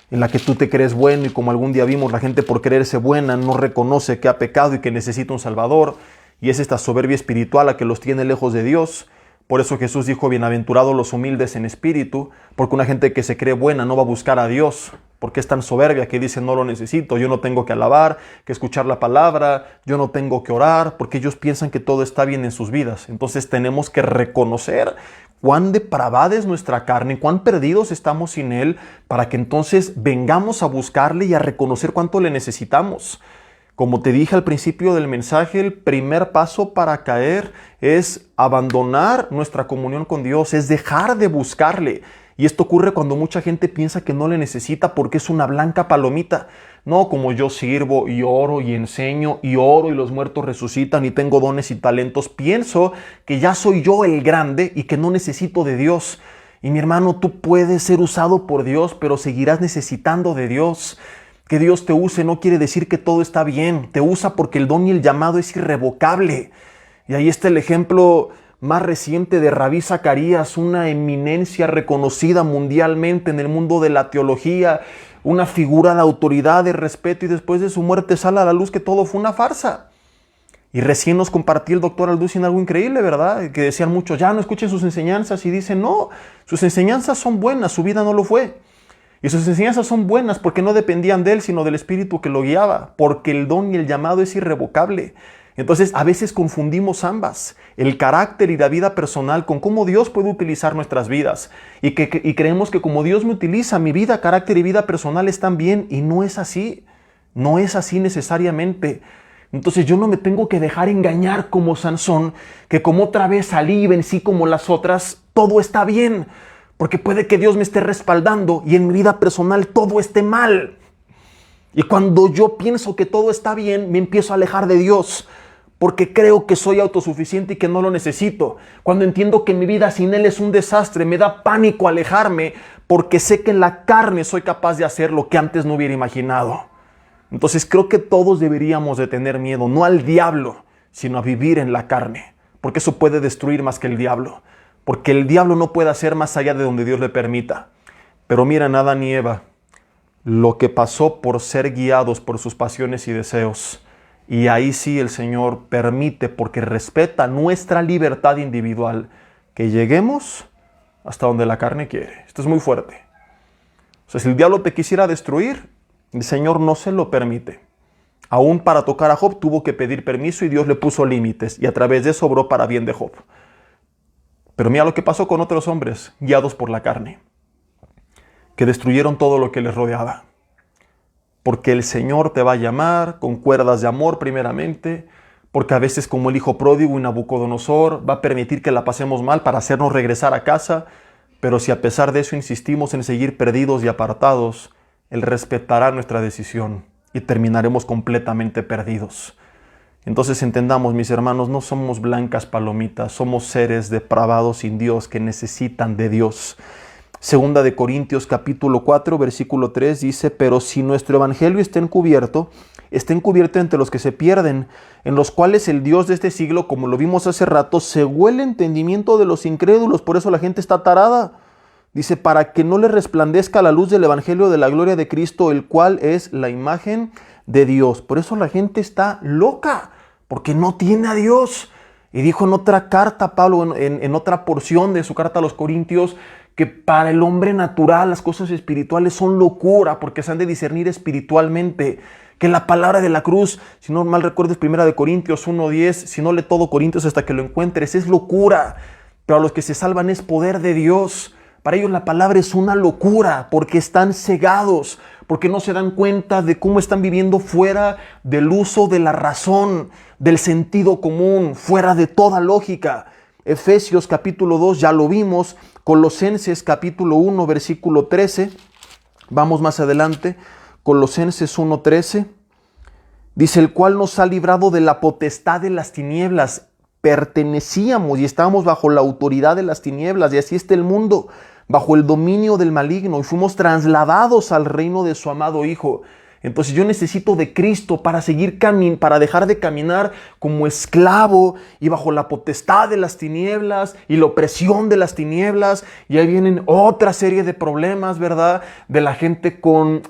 [SPEAKER 1] en la que tú te crees bueno y como algún día vimos, la gente por creerse buena no reconoce que ha pecado y que necesita un Salvador, y es esta soberbia espiritual la que los tiene lejos de Dios. Por eso Jesús dijo, bienaventurados los humildes en espíritu, porque una gente que se cree buena no va a buscar a Dios, porque es tan soberbia que dice, no lo necesito, yo no tengo que alabar, que escuchar la palabra, yo no tengo que orar, porque ellos piensan que todo está bien en sus vidas. Entonces tenemos que reconocer cuán depravada es nuestra carne, cuán perdidos estamos sin Él, para que entonces vengamos a buscarle y a reconocer cuánto le necesitamos. Como te dije al principio del mensaje, el primer paso para caer es abandonar nuestra comunión con Dios, es dejar de buscarle. Y esto ocurre cuando mucha gente piensa que no le necesita porque es una blanca palomita. No, como yo sirvo y oro y enseño y oro y los muertos resucitan y tengo dones y talentos, pienso que ya soy yo el grande y que no necesito de Dios. Y mi hermano, tú puedes ser usado por Dios, pero seguirás necesitando de Dios. Que Dios te use no quiere decir que todo está bien. Te usa porque el don y el llamado es irrevocable. Y ahí está el ejemplo más reciente de Rabí Zacarías, una eminencia reconocida mundialmente en el mundo de la teología, una figura de autoridad, de respeto, y después de su muerte sale a la luz que todo fue una farsa. Y recién nos compartió el doctor Alducin algo increíble, ¿verdad? Que decían muchos, ya no escuchen sus enseñanzas, y dicen, no, sus enseñanzas son buenas, su vida no lo fue. Y sus enseñanzas son buenas porque no dependían de él, sino del Espíritu que lo guiaba, porque el don y el llamado es irrevocable. Entonces, a veces confundimos ambas, el carácter y la vida personal con cómo Dios puede utilizar nuestras vidas. Y creemos que como Dios me utiliza, mi vida, carácter y vida personal están bien, y no es así. No es así necesariamente. Entonces yo no me tengo que dejar engañar como Sansón, que como otra vez salí y vencí como las otras, todo está bien. Porque puede que Dios me esté respaldando y en mi vida personal todo esté mal. Y cuando yo pienso que todo está bien, me empiezo a alejar de Dios. Porque creo que soy autosuficiente y que no lo necesito. Cuando entiendo que mi vida sin Él es un desastre, me da pánico alejarme. Porque sé que en la carne soy capaz de hacer lo que antes no hubiera imaginado. Entonces creo que todos deberíamos de tener miedo, no al diablo, sino a vivir en la carne. Porque eso puede destruir más que el diablo. Porque el diablo no puede hacer más allá de donde Dios le permita. Pero miren, Adán y Eva, lo que pasó por ser guiados por sus pasiones y deseos. Y ahí sí el Señor permite, porque respeta nuestra libertad individual, que lleguemos hasta donde la carne quiere. Esto es muy fuerte. O sea, si el diablo te quisiera destruir, el Señor no se lo permite. Aún para tocar a Job tuvo que pedir permiso y Dios le puso límites, y a través de eso obró para bien de Job. Pero mira lo que pasó con otros hombres guiados por la carne, que destruyeron todo lo que les rodeaba. Porque el Señor te va a llamar con cuerdas de amor primeramente, porque a veces, como el hijo pródigo y Nabucodonosor, va a permitir que la pasemos mal para hacernos regresar a casa. Pero si a pesar de eso insistimos en seguir perdidos y apartados, Él respetará nuestra decisión y terminaremos completamente perdidos. Entonces entendamos, mis hermanos, no somos blancas palomitas, somos seres depravados sin Dios que necesitan de Dios. Segunda de Corintios capítulo 4, versículo 3 dice: pero si nuestro evangelio está encubierto entre los que se pierden, en los cuales el Dios de este siglo, como lo vimos hace rato, cegó el entendimiento de los incrédulos. Por eso la gente está tarada. Dice, para que no le resplandezca la luz del evangelio de la gloria de Cristo, el cual es la imagen de Dios. Por eso la gente está loca, porque no tiene a Dios. Y dijo en otra carta, Pablo, en otra porción de su carta a los Corintios, que para el hombre natural las cosas espirituales son locura, porque se han de discernir espiritualmente. Que la palabra de la cruz, si no mal recuerdo, es 1 Corintios 1:10, si no lee todo Corintios hasta que lo encuentres, es locura. Pero a los que se salvan es poder de Dios. Para ellos la palabra es una locura, porque están cegados, porque no se dan cuenta de cómo están viviendo fuera del uso de la razón, del sentido común, fuera de toda lógica. Efesios capítulo 2, ya lo vimos. Colosenses capítulo 1, versículo 13. Vamos más adelante. Colosenses 1:13. Dice, el cual nos ha librado de la potestad de las tinieblas. Pertenecíamos y estábamos bajo la autoridad de las tinieblas, y así está el mundo, bajo el dominio del maligno, y fuimos trasladados al reino de su amado Hijo. Entonces yo necesito de Cristo para para dejar de caminar como esclavo y bajo la potestad de las tinieblas y la opresión de las tinieblas. Y ahí vienen otra serie de problemas, ¿verdad? De la gente con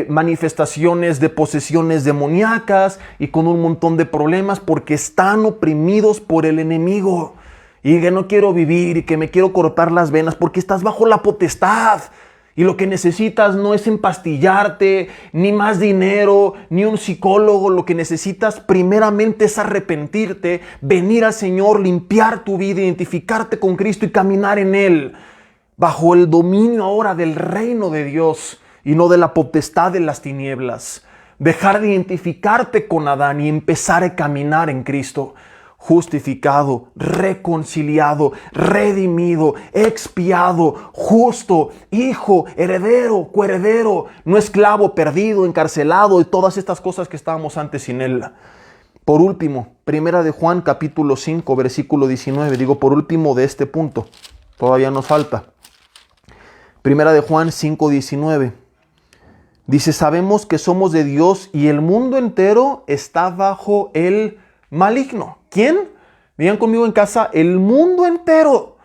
[SPEAKER 1] manifestaciones de posesiones demoníacas y con un montón de problemas porque están oprimidos por el enemigo. Y que no quiero vivir y que me quiero cortar las venas porque estás bajo la potestad. Y lo que necesitas no es empastillarte, ni más dinero, ni un psicólogo. Lo que necesitas primeramente es arrepentirte, venir al Señor, limpiar tu vida, identificarte con Cristo y caminar en Él. Bajo el dominio ahora del reino de Dios y no de la potestad de las tinieblas. Dejar de identificarte con Adán y empezar a caminar en Cristo. Justificado, reconciliado, redimido, expiado, justo, hijo, heredero, coheredero, no esclavo, perdido, encarcelado y todas estas cosas que estábamos antes sin Él. Por último, 1 de Juan capítulo 5, versículo 19, digo por último de este punto, todavía nos falta. 1 de Juan 5, 19, dice, sabemos que somos de Dios y el mundo entero está bajo el maligno. ¿Quién? Digan conmigo en casa, el mundo entero.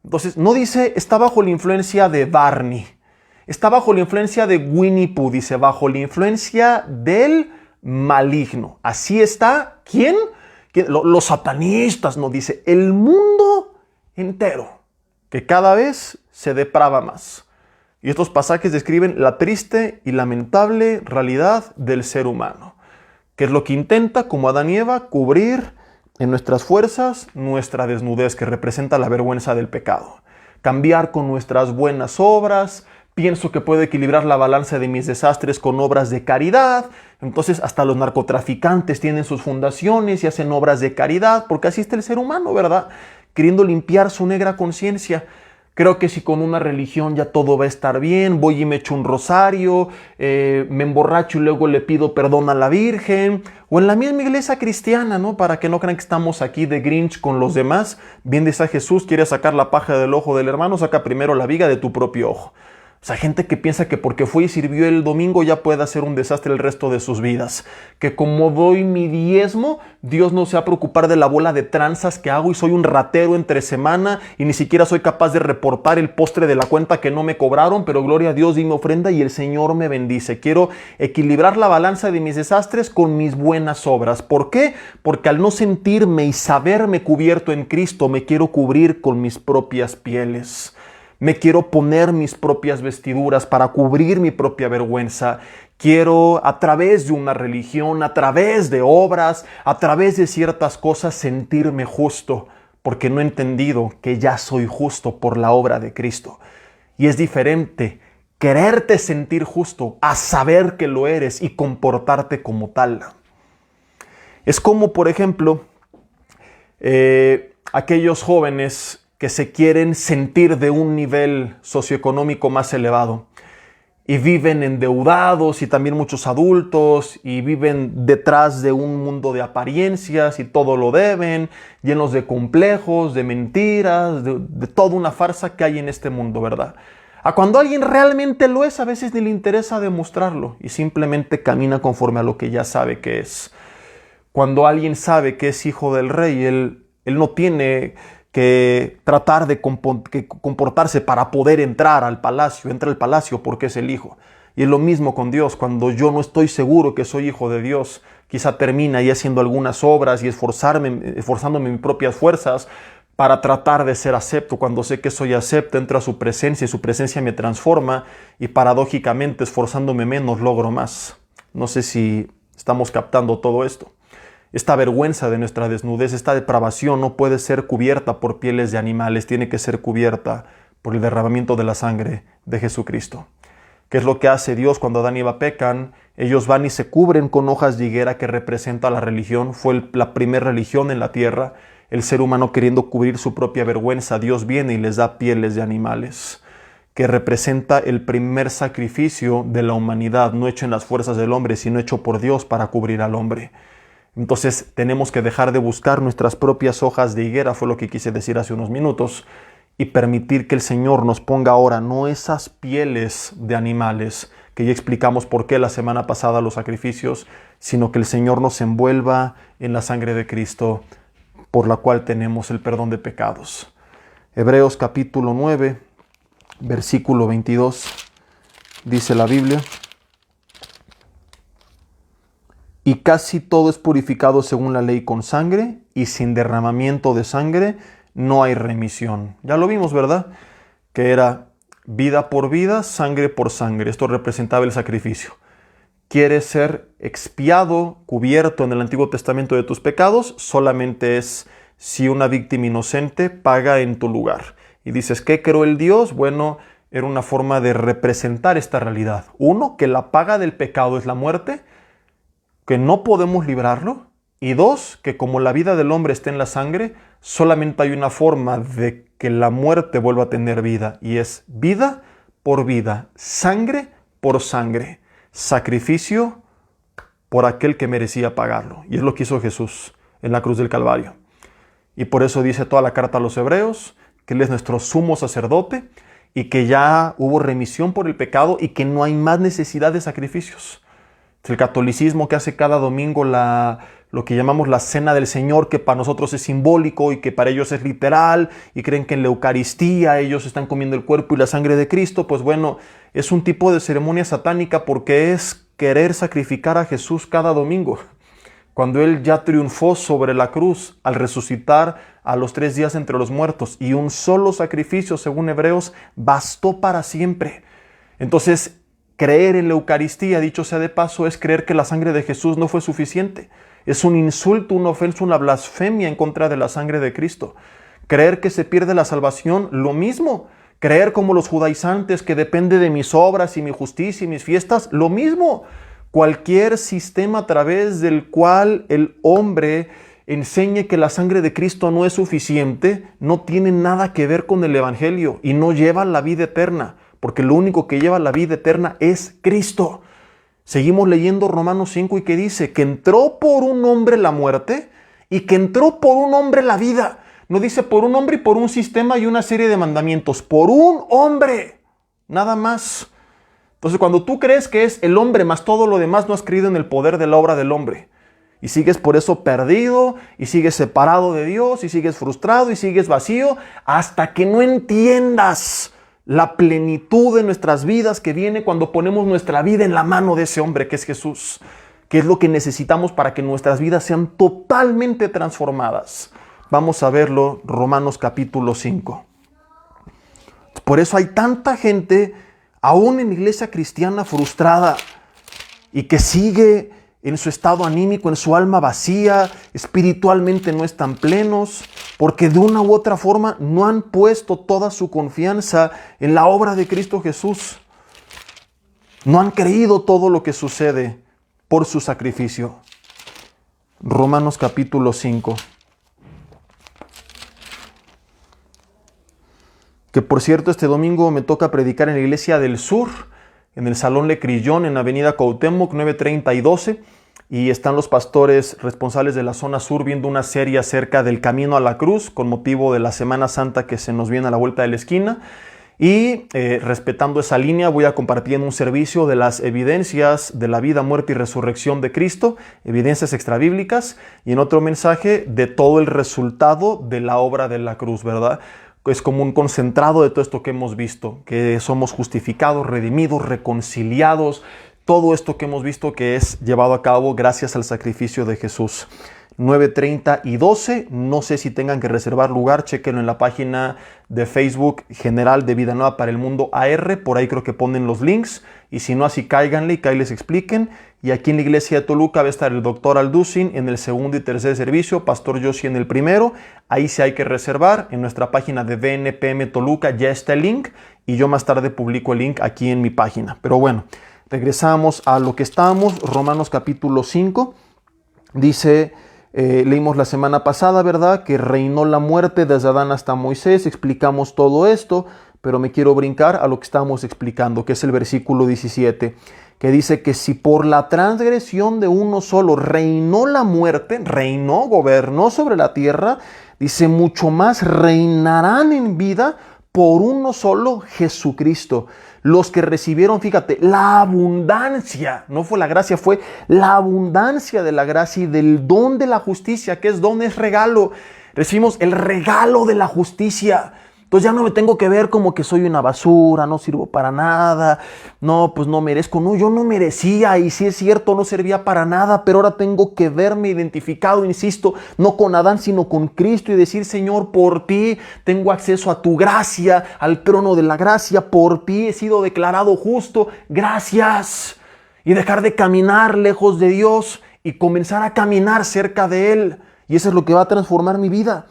[SPEAKER 1] Entonces, no dice está bajo la influencia de Barney, está bajo la influencia de Winnie Pooh, dice bajo la influencia del maligno. Así está, ¿quién? Los satanistas, no, dice el mundo entero, que cada vez se deprava más. Y estos pasajes describen la triste y lamentable realidad del ser humano, que es lo que intenta, como Adán y Eva, cubrir en nuestras fuerzas nuestra desnudez, que representa la vergüenza del pecado. Cambiar con nuestras buenas obras. Pienso que puedo equilibrar la balanza de mis desastres con obras de caridad. Entonces hasta los narcotraficantes tienen sus fundaciones y hacen obras de caridad, porque así está el ser humano, ¿verdad? Queriendo limpiar su negra conciencia. Creo que si con una religión ya todo va a estar bien, voy y me echo un rosario, me emborracho y luego le pido perdón a la Virgen, o en la misma iglesia cristiana, ¿no? Para que no crean que estamos aquí de Grinch con los demás. Bien dice Jesús, ¿quieres sacar la paja del ojo del hermano? Saca primero la viga de tu propio ojo. O sea, gente que piensa que porque fue y sirvió el domingo ya puede hacer un desastre el resto de sus vidas. Que como doy mi diezmo, Dios no se va a preocupar de la bola de tranzas que hago y soy un ratero entre semana y ni siquiera soy capaz de reportar el postre de la cuenta que no me cobraron, pero gloria a Dios, di mi ofrenda y el Señor me bendice. Quiero equilibrar la balanza de mis desastres con mis buenas obras. ¿Por qué? Porque al no sentirme y saberme cubierto en Cristo, me quiero cubrir con mis propias pieles. Me quiero poner mis propias vestiduras para cubrir mi propia vergüenza. Quiero, a través de una religión, a través de obras, a través de ciertas cosas, sentirme justo, porque no he entendido que ya soy justo por la obra de Cristo. Y es diferente quererte sentir justo a saber que lo eres y comportarte como tal. Es como, por ejemplo, aquellos jóvenes que se quieren sentir de un nivel socioeconómico más elevado y viven endeudados, y también muchos adultos, y viven detrás de un mundo de apariencias y todo lo deben, llenos de complejos, de mentiras, de toda una farsa que hay en este mundo, ¿verdad? A cuando alguien realmente lo es, a veces ni le interesa demostrarlo y simplemente camina conforme a lo que ya sabe que es. Cuando alguien sabe que es hijo del rey, él no tiene que tratar de comportarse para poder entrar al palacio. Entra al palacio porque es el hijo. Y es lo mismo con Dios. Cuando yo no estoy seguro que soy hijo de Dios, quizá termina ahí haciendo algunas obras y esforzándome en mis propias fuerzas para tratar de ser acepto. Cuando sé que soy acepto, entro a su presencia y su presencia me transforma, y paradójicamente, esforzándome menos, logro más. No sé si estamos captando todo esto. Esta vergüenza de nuestra desnudez, esta depravación no puede ser cubierta por pieles de animales, tiene que ser cubierta por el derramamiento de la sangre de Jesucristo. ¿Qué es lo que hace Dios cuando Adán y Eva pecan? Ellos van y se cubren con hojas de higuera, que representa la religión. Fue la primera religión en la tierra. El ser humano queriendo cubrir su propia vergüenza, Dios viene y les da pieles de animales, que representa el primer sacrificio de la humanidad, no hecho en las fuerzas del hombre, sino hecho por Dios para cubrir al hombre. Entonces tenemos que dejar de buscar nuestras propias hojas de higuera, fue lo que quise decir hace unos minutos, y permitir que el Señor nos ponga ahora no esas pieles de animales, que ya explicamos por qué la semana pasada los sacrificios, sino que el Señor nos envuelva en la sangre de Cristo, por la cual tenemos el perdón de pecados. Hebreos capítulo 9, versículo 22, dice la Biblia: y casi todo es purificado según la ley con sangre, y sin derramamiento de sangre no hay remisión. Ya lo vimos, ¿verdad? Que era vida por vida, sangre por sangre. Esto representaba el sacrificio. ¿Quieres ser expiado, cubierto en el Antiguo Testamento de tus pecados? Solamente es si una víctima inocente paga en tu lugar. Y dices, ¿qué creó el Dios? Bueno, era una forma de representar esta realidad. Uno, que la paga del pecado es la muerte, que no podemos librarlo. Y dos, que como la vida del hombre está en la sangre, solamente hay una forma de que la muerte vuelva a tener vida, y es vida por vida, sangre por sangre, sacrificio por aquel que merecía pagarlo. Y es lo que hizo Jesús en la cruz del Calvario. Y por eso dice toda la carta a los Hebreos que Él es nuestro sumo sacerdote, y que ya hubo remisión por el pecado y que no hay más necesidad de sacrificios. El catolicismo, que hace cada domingo lo que llamamos la Cena del Señor, que para nosotros es simbólico y que para ellos es literal, y creen que en la Eucaristía ellos están comiendo el cuerpo y la sangre de Cristo, pues bueno, es un tipo de ceremonia satánica, porque es querer sacrificar a Jesús cada domingo, cuando Él ya triunfó sobre la cruz al resucitar a los 3 días entre los muertos, y un solo sacrificio, según Hebreos, bastó para siempre. Entonces, creer en la Eucaristía, dicho sea de paso, es creer que la sangre de Jesús no fue suficiente. Es un insulto, una ofensa, una blasfemia en contra de la sangre de Cristo. Creer que se pierde la salvación, lo mismo. Creer como los judaizantes que depende de mis obras y mi justicia y mis fiestas, lo mismo. Cualquier sistema a través del cual el hombre enseñe que la sangre de Cristo no es suficiente, no tiene nada que ver con el Evangelio y no lleva la vida eterna. Porque lo único que lleva la vida eterna es Cristo. Seguimos leyendo Romanos 5, y que dice que entró por un hombre la muerte y que entró por un hombre la vida. No dice por un hombre y por un sistema y una serie de mandamientos. Por un hombre. nada más. Entonces, cuando tú crees que es el hombre más todo lo demás, no has creído en el poder de la obra del hombre. Y sigues por eso perdido, y sigues separado de Dios, y sigues frustrado, y sigues vacío, hasta que no entiendas la plenitud de nuestras vidas que viene cuando ponemos nuestra vida en la mano de ese hombre que es Jesús, que es lo que necesitamos para que nuestras vidas sean totalmente transformadas. Vamos a verlo, Romanos capítulo 5. Por eso hay tanta gente, aún en la iglesia cristiana, frustrada y que sigue en su estado anímico, en su alma vacía, espiritualmente no están plenos, porque de una u otra forma no han puesto toda su confianza en la obra de Cristo Jesús. No han creído todo lo que sucede por su sacrificio. Romanos capítulo 5. Que por cierto, este domingo me toca predicar en la iglesia del sur, en el Salón Le Crillon, en Avenida Cuauhtémoc, 9:30 y 12. Y están los pastores responsables de la zona sur viendo una serie acerca del camino a la cruz, con motivo de la Semana Santa que se nos viene a la vuelta de la esquina. Y respetando esa línea, voy a compartir en un servicio de las evidencias de la vida, muerte y resurrección de Cristo, evidencias extrabíblicas, y en otro mensaje de todo el resultado de la obra de la cruz, ¿verdad? Es como un concentrado de todo esto que hemos visto, que somos justificados, redimidos, reconciliados, todo esto que hemos visto que es llevado a cabo gracias al sacrificio de Jesús. 9:30 y 12, no sé si tengan que reservar lugar, chequenlo en la página de Facebook general de Vida Nueva para el Mundo AR, por ahí creo que ponen los links, y si no, así cáiganle y que ahí les expliquen. Y aquí en la iglesia de Toluca va a estar el doctor Alducin en el segundo y tercer servicio, pastor Yoshi en el primero, ahí sí hay que reservar, en nuestra página de VNPM Toluca ya está el link, y yo más tarde publico el link aquí en mi página. Pero bueno, regresamos a lo que estábamos, Romanos capítulo 5, dice... leímos la semana pasada, ¿verdad? Que reinó la muerte desde Adán hasta Moisés, explicamos todo esto, pero me quiero brincar a lo que estamos explicando, que es el versículo 17, que dice que si por la transgresión de uno solo reinó la muerte, reinó, gobernó sobre la tierra, dice mucho más reinarán en vida por uno solo, Jesucristo. Los que recibieron, fíjate, la abundancia, no fue la gracia, fue la abundancia de la gracia y del don de la justicia, que es don, es regalo. Recibimos el regalo de la justicia. Entonces ya no me tengo que ver como que soy una basura, no sirvo para nada, no, pues no merezco, no, yo no merecía y sí es cierto, no servía para nada, pero ahora tengo que verme identificado, insisto, no con Adán, sino con Cristo y decir, Señor, por ti tengo acceso a tu gracia, al trono de la gracia, por ti he sido declarado justo, gracias. Y dejar de caminar lejos de Dios y comenzar a caminar cerca de Él. Y eso es lo que va a transformar mi vida.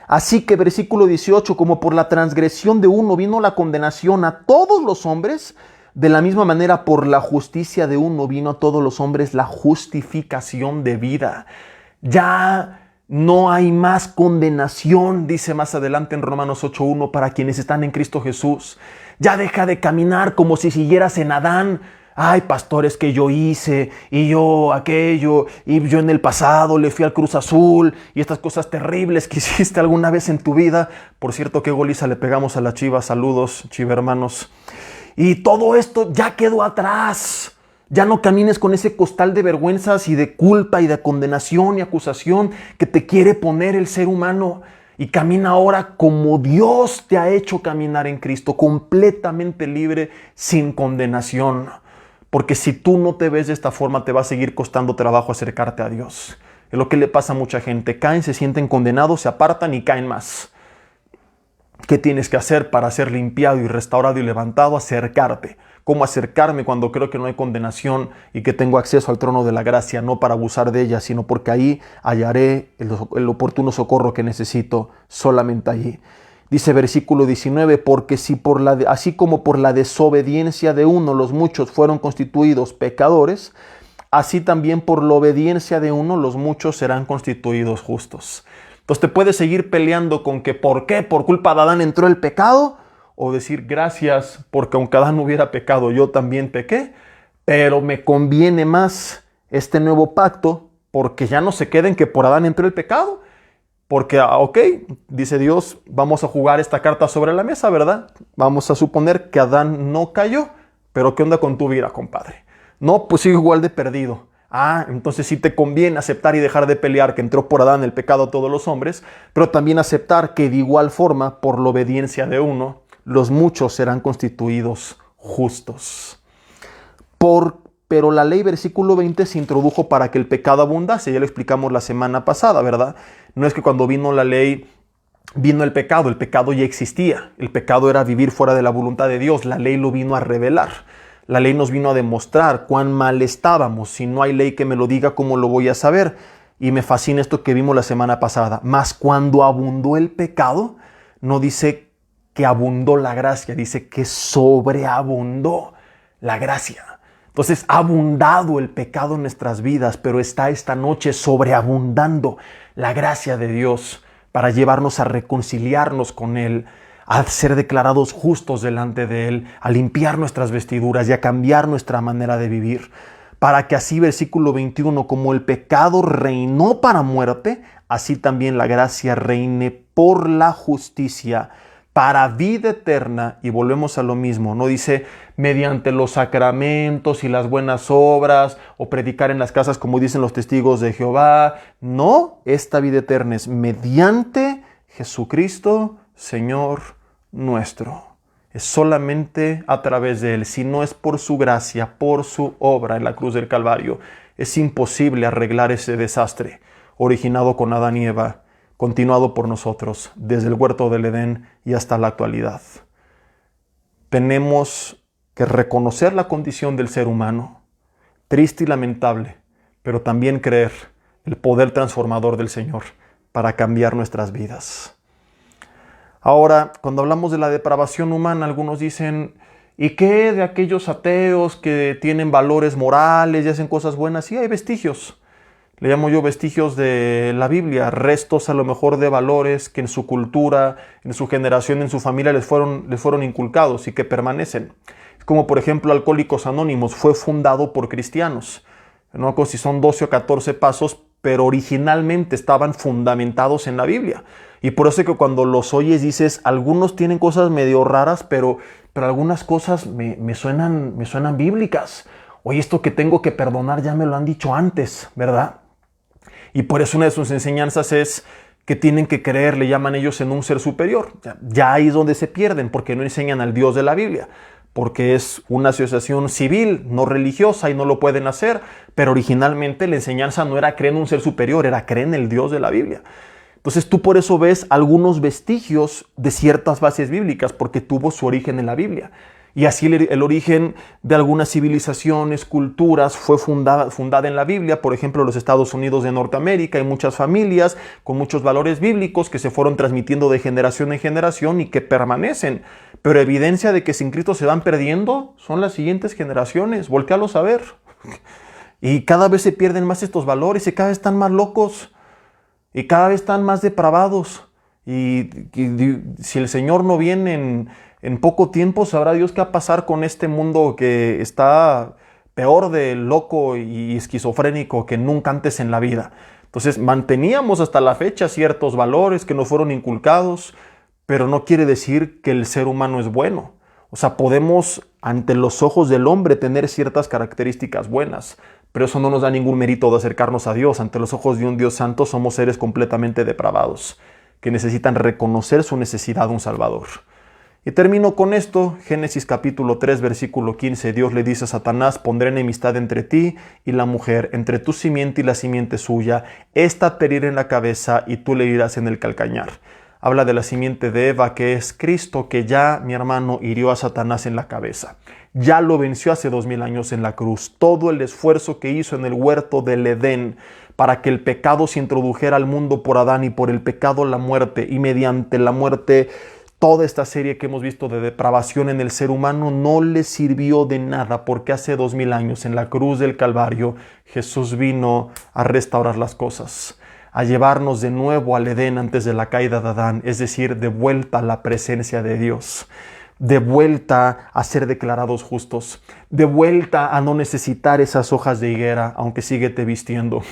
[SPEAKER 1] Así que versículo 18, como por la transgresión de uno vino la condenación a todos los hombres, de la misma manera por la justicia de uno vino a todos los hombres la justificación de vida. Ya no hay más condenación, dice más adelante en Romanos 8:1, para quienes están en Cristo Jesús. Ya deja de caminar como si siguieras en Adán. Ay, pastores, que yo hice, y yo aquello, y yo en el pasado le fui al Cruz Azul, y estas cosas terribles que hiciste alguna vez en tu vida. Por cierto, qué goliza le pegamos a la Chivas. Saludos, Chiva hermanos. Y todo esto ya quedó atrás. Ya no camines con ese costal de vergüenzas y de culpa y de condenación y acusación que te quiere poner el ser humano. Y camina ahora como Dios te ha hecho caminar en Cristo, completamente libre, sin condenación. Porque si tú no te ves de esta forma, te va a seguir costando trabajo acercarte a Dios. Es lo que le pasa a mucha gente. Caen, se sienten condenados, se apartan y caen más. ¿Qué tienes que hacer para ser limpiado y restaurado y levantado? Acercarte. ¿Cómo acercarme cuando creo que no hay condenación y que tengo acceso al trono de la gracia? No para abusar de ella, sino porque ahí hallaré el oportuno socorro que necesito, solamente allí. Dice versículo 19, porque si así como por la desobediencia de uno los muchos fueron constituidos pecadores, así también por la obediencia de uno los muchos serán constituidos justos. Entonces te puedes seguir peleando con que ¿por qué? ¿Por culpa de Adán entró el pecado? O decir gracias porque aunque Adán hubiera pecado, yo también pequé, pero me conviene más este nuevo pacto porque ya no se queden que por Adán entró el pecado. Porque, ok, dice Dios, vamos a jugar esta carta sobre la mesa, ¿verdad? Vamos a suponer que Adán no cayó, pero ¿qué onda con tu vida, compadre? No, pues sigo igual de perdido. Entonces sí te conviene aceptar y dejar de pelear que entró por Adán el pecado a todos los hombres, pero también aceptar que de igual forma, por la obediencia de uno, los muchos serán constituidos justos. Pero la ley, versículo 20, se introdujo para que el pecado abundase. Ya lo explicamos la semana pasada, ¿verdad? No es que cuando vino la ley, vino el pecado ya existía. El pecado era vivir fuera de la voluntad de Dios. La ley lo vino a revelar. La ley nos vino a demostrar cuán mal estábamos. Si no hay ley que me lo diga, ¿cómo lo voy a saber? Y me fascina esto que vimos la semana pasada. Mas cuando abundó el pecado, no dice que abundó la gracia, dice que sobreabundó la gracia. Entonces ha abundado el pecado en nuestras vidas, pero está esta noche sobreabundando la gracia de Dios para llevarnos a reconciliarnos con Él, a ser declarados justos delante de Él, a limpiar nuestras vestiduras y a cambiar nuestra manera de vivir. Para que así, versículo 21, como el pecado reinó para muerte, así también la gracia reine por la justicia para vida eterna. Y volvemos a lo mismo, no dice mediante los sacramentos y las buenas obras o predicar en las casas como dicen los testigos de Jehová. No, esta vida eterna es mediante Jesucristo, Señor nuestro. Es solamente a través de Él. Si no es por su gracia, por su obra en la cruz del Calvario, es imposible arreglar ese desastre originado con Adán y Eva, continuado por nosotros desde el huerto del Edén y hasta la actualidad. Tenemos que reconocer la condición del ser humano, triste y lamentable, pero también creer el poder transformador del Señor para cambiar nuestras vidas. Ahora, cuando hablamos de la depravación humana, algunos dicen, ¿y qué de aquellos ateos que tienen valores morales y hacen cosas buenas? Sí, hay vestigios. Le llamo yo vestigios de la Biblia, restos a lo mejor de valores que en su cultura, en su generación, en su familia les fueron inculcados y que permanecen. Como por ejemplo Alcohólicos Anónimos, fue fundado por cristianos. No recuerdo si son 12 o 14 pasos, pero originalmente estaban fundamentados en la Biblia. Y por eso es que cuando los oyes dices, algunos tienen cosas medio raras, pero algunas cosas me suenan bíblicas. Oye, esto que tengo que perdonar ya me lo han dicho antes, ¿verdad? Y por eso una de sus enseñanzas es que tienen que creer, le llaman ellos, en un ser superior. Ya ahí es donde se pierden, porque no enseñan al Dios de la Biblia, porque es una asociación civil, no religiosa, y no lo pueden hacer, pero originalmente la enseñanza no era creer en un ser superior, era creer en el Dios de la Biblia. Entonces tú por eso ves algunos vestigios de ciertas bases bíblicas, porque tuvo su origen en la Biblia. Y así el origen de algunas civilizaciones, culturas, fue fundada en la Biblia. Por ejemplo, los Estados Unidos de Norteamérica, hay muchas familias con muchos valores bíblicos que se fueron transmitiendo de generación en generación y que permanecen. Pero evidencia de que sin Cristo se van perdiendo son las siguientes generaciones. Voltéalos a ver. Y cada vez se pierden más estos valores y cada vez están más locos y cada vez están más depravados. Y si el Señor no viene en poco tiempo, sabrá Dios qué va a pasar con este mundo que está peor de loco y esquizofrénico que nunca antes en la vida. Entonces manteníamos hasta la fecha ciertos valores que nos fueron inculcados, pero no quiere decir que el ser humano es bueno. O sea, podemos ante los ojos del hombre tener ciertas características buenas, pero eso no nos da ningún mérito de acercarnos a Dios. Ante los ojos de un Dios santo somos seres completamente depravados, que necesitan reconocer su necesidad de un Salvador. Y termino con esto, Génesis capítulo 3, versículo 15. Dios le dice a Satanás, pondré enemistad entre ti y la mujer, entre tu simiente y la simiente suya. Esta te herirá en la cabeza y tú le herirás en el calcañar. Habla de la simiente de Eva, que es Cristo, que ya, mi hermano, hirió a Satanás en la cabeza. Ya lo venció hace 2000 años en la cruz. Todo el esfuerzo que hizo en el huerto del Edén para que el pecado se introdujera al mundo por Adán y por el pecado la muerte, y mediante la muerte toda esta serie que hemos visto de depravación en el ser humano no le sirvió de nada, porque hace 2000 años en la cruz del Calvario Jesús vino a restaurar las cosas, a llevarnos de nuevo al Edén antes de la caída de Adán, es decir, de vuelta a la presencia de Dios, de vuelta a ser declarados justos, de vuelta a no necesitar esas hojas de higuera, aunque síguete vistiendo,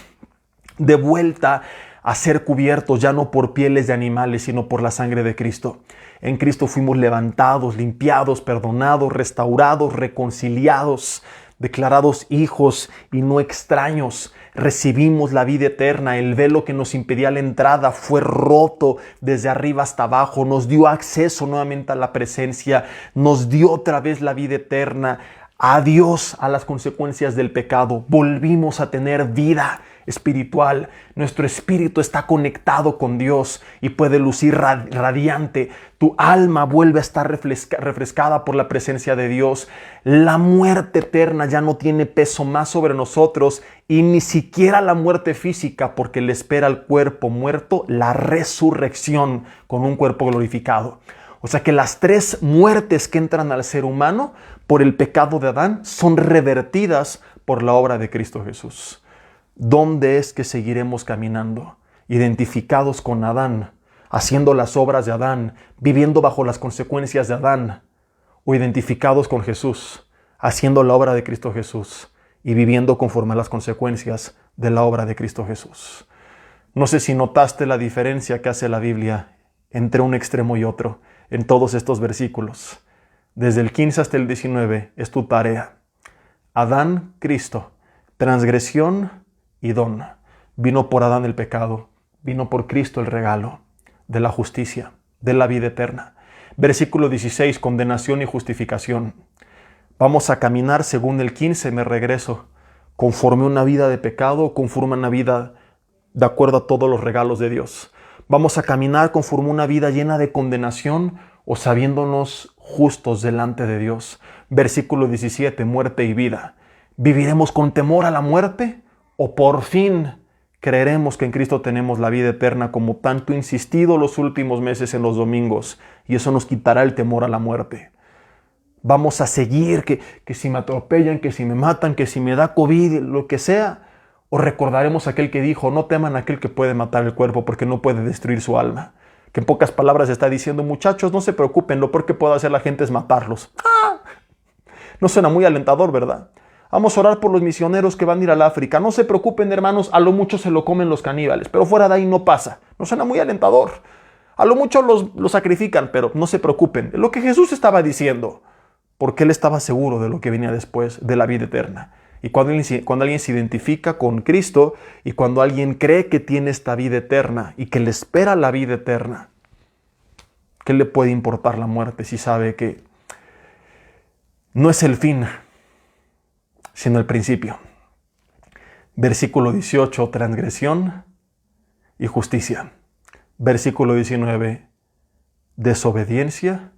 [SPEAKER 1] de vuelta a ser cubiertos ya no por pieles de animales, sino por la sangre de Cristo. En Cristo fuimos levantados, limpiados, perdonados, restaurados, reconciliados, declarados hijos y no extraños. Recibimos la vida eterna. El velo que nos impedía la entrada fue roto desde arriba hasta abajo. Nos dio acceso nuevamente a la presencia. Nos dio otra vez la vida eterna. Adiós a las consecuencias del pecado. Volvimos a tener vida espiritual. Nuestro espíritu está conectado con Dios y puede lucir radiante. Tu alma vuelve a estar refrescada por la presencia de Dios. La muerte eterna ya no tiene peso más sobre nosotros, y ni siquiera la muerte física, porque le espera al cuerpo muerto la resurrección con un cuerpo glorificado. O sea que las 3 muertes que entran al ser humano por el pecado de Adán son revertidas por la obra de Cristo Jesús. ¿Dónde es que seguiremos caminando? Identificados con Adán, haciendo las obras de Adán, viviendo bajo las consecuencias de Adán, o identificados con Jesús, haciendo la obra de Cristo Jesús y viviendo conforme a las consecuencias de la obra de Cristo Jesús. No sé si notaste la diferencia que hace la Biblia entre un extremo y otro en todos estos versículos. Desde el 15 hasta el 19 es tu tarea. Adán, Cristo, transgresión y don. Vino por Adán el pecado, vino por Cristo el regalo de la justicia, de la vida eterna. Versículo 16, condenación y justificación. Vamos a caminar según el 15, me regreso, conforme una vida de pecado, conforme una vida de acuerdo a todos los regalos de Dios. Vamos a caminar conforme una vida llena de condenación o sabiéndonos justos delante de Dios. Versículo 17, muerte y vida. ¿Viviremos con temor a la muerte o por fin creeremos que en Cristo tenemos la vida eterna, como tanto he insistido los últimos meses en los domingos, y eso nos quitará el temor a la muerte? Vamos a seguir que si me atropellan, que si me matan, que si me da COVID, lo que sea, o recordaremos a aquel que dijo, no teman a aquel que puede matar el cuerpo porque no puede destruir su alma. Que en pocas palabras está diciendo, muchachos, no se preocupen, lo peor que puede hacer la gente es matarlos. ¡Ah! No suena muy alentador, ¿verdad? Vamos a orar por los misioneros que van a ir al África. No se preocupen, hermanos, a lo mucho se lo comen los caníbales, pero fuera de ahí no pasa. No suena muy alentador. A lo mucho los sacrifican, pero no se preocupen. Lo que Jesús estaba diciendo, porque Él estaba seguro de lo que venía después, de la vida eterna. Y cuando alguien se identifica con Cristo y cuando alguien cree que tiene esta vida eterna y que le espera la vida eterna, ¿qué le puede importar la muerte si sabe que no es el fin, sino el principio? Versículo 18, transgresión y justicia. Versículo 19, desobediencia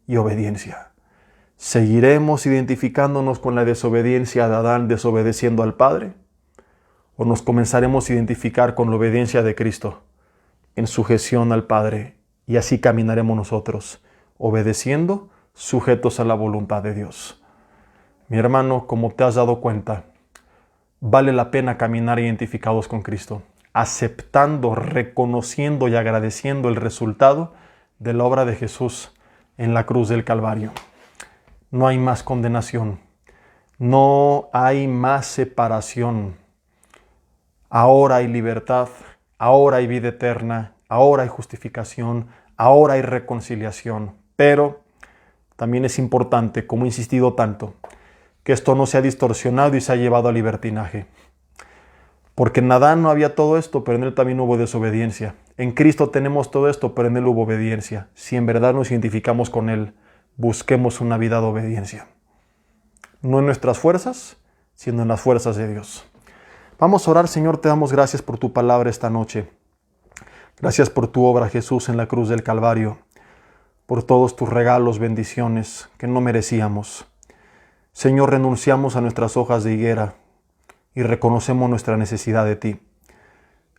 [SPEAKER 1] y obediencia. ¿Seguiremos identificándonos con la desobediencia de Adán, desobedeciendo al Padre? ¿O nos comenzaremos a identificar con la obediencia de Cristo, en sujeción al Padre? Y así caminaremos nosotros, obedeciendo, sujetos a la voluntad de Dios. Mi hermano, como te has dado cuenta, vale la pena caminar identificados con Cristo, aceptando, reconociendo y agradeciendo el resultado de la obra de Jesús en la cruz del Calvario. No hay más condenación, no hay más separación. Ahora hay libertad, ahora hay vida eterna, ahora hay justificación, ahora hay reconciliación. Pero también es importante, como he insistido tanto, que esto no sea distorsionado y se ha llevado al libertinaje. Porque en Adán no había todo esto, pero en él también hubo desobediencia. En Cristo tenemos todo esto, pero en él hubo obediencia. Si en verdad nos identificamos con él, busquemos una vida de obediencia. No en nuestras fuerzas, sino en las fuerzas de Dios. Vamos a orar. Señor, te damos gracias por tu palabra esta noche. Gracias por tu obra, Jesús, en la cruz del Calvario. Por todos tus regalos, bendiciones que no merecíamos. Señor, renunciamos a nuestras hojas de higuera y reconocemos nuestra necesidad de ti.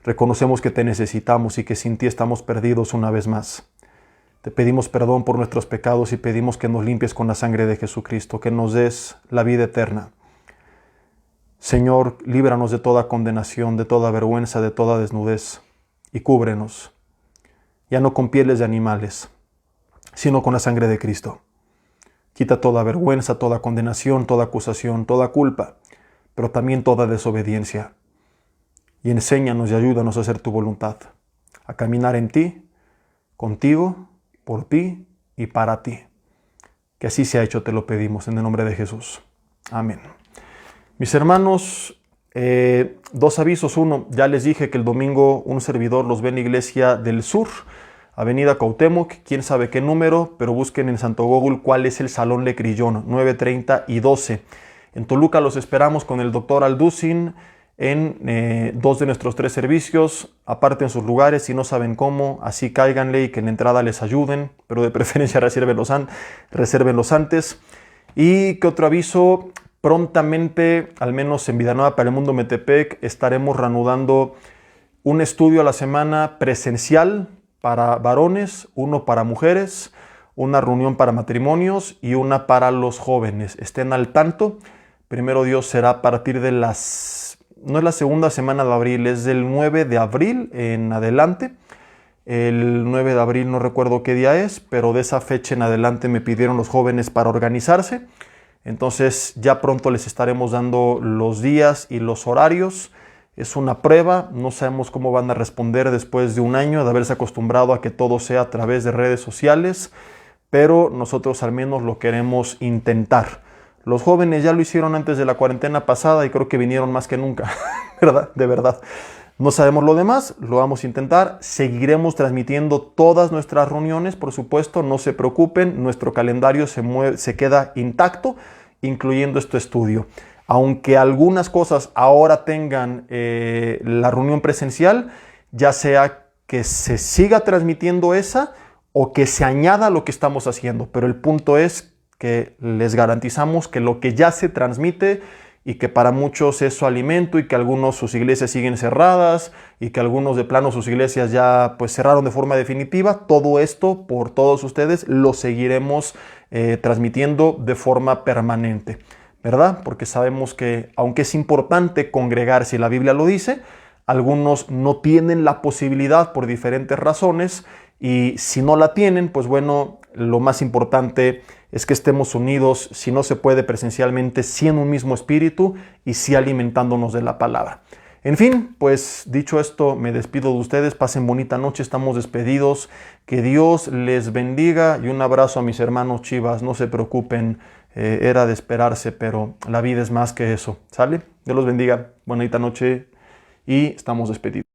[SPEAKER 1] Reconocemos que te necesitamos y que sin ti estamos perdidos una vez más. Te pedimos perdón por nuestros pecados y pedimos que nos limpies con la sangre de Jesucristo, que nos des la vida eterna. Señor, líbranos de toda condenación, de toda vergüenza, de toda desnudez y cúbrenos, ya no con pieles de animales, sino con la sangre de Cristo. Quita toda vergüenza, toda condenación, toda acusación, toda culpa, pero también toda desobediencia. y enséñanos y ayúdanos a hacer tu voluntad, a caminar en ti, contigo, por ti y para ti. Que así sea hecho, te lo pedimos en el nombre de Jesús. Amén. Mis hermanos, dos avisos. Uno, ya les dije que el domingo un servidor los ve en la iglesia del sur, Avenida Cuauhtémoc, quién sabe qué número, pero busquen en Santo Google cuál es el Salón Le Crillon, 9:30 y 12. En Toluca los esperamos con el doctor Alducin en 2 de nuestros 3 servicios. Aparten sus lugares si no saben cómo, así cáiganle y que en la entrada les ayuden, pero de preferencia resérvenlos antes. Y qué otro aviso, prontamente, al menos en Villanueva para el Mundo Metepec, estaremos reanudando un estudio a la semana presencial para varones, uno para mujeres, una reunión para matrimonios y una para los jóvenes. Estén al tanto. Primero Dios será a partir de no es la segunda semana de abril, es del 9 de abril en adelante. El 9 de abril no recuerdo qué día es, pero de esa fecha en adelante me pidieron los jóvenes para organizarse. Entonces ya pronto les estaremos dando los días y los horarios. Es una prueba, no sabemos cómo van a responder después de un año de haberse acostumbrado a que todo sea a través de redes sociales, pero nosotros al menos lo queremos intentar. Los jóvenes ya lo hicieron antes de la cuarentena pasada y creo que vinieron más que nunca, ¿verdad? De verdad. No sabemos lo demás, lo vamos a intentar. Seguiremos transmitiendo todas nuestras reuniones, por supuesto, no se preocupen, nuestro calendario se queda intacto, incluyendo este estudio. Aunque algunas cosas ahora tengan la reunión presencial, ya sea que se siga transmitiendo esa o que se añada a lo que estamos haciendo. Pero el punto es que les garantizamos que lo que ya se transmite y que para muchos es su alimento y que algunos sus iglesias siguen cerradas y que algunos de plano sus iglesias ya pues cerraron de forma definitiva, todo esto por todos ustedes lo seguiremos transmitiendo de forma permanente, ¿verdad? Porque sabemos que aunque es importante congregarse y la Biblia lo dice, algunos no tienen la posibilidad por diferentes razones y si no la tienen, pues bueno, lo más importante es que estemos unidos, si no se puede presencialmente, sí en un mismo espíritu y sí alimentándonos de la palabra. En fin, pues dicho esto, me despido de ustedes, pasen bonita noche, estamos despedidos, que Dios les bendiga y un abrazo a mis hermanos Chivas, no se preocupen, era de esperarse, pero la vida es más que eso, ¿sale? Dios los bendiga, bonita noche y estamos despedidos.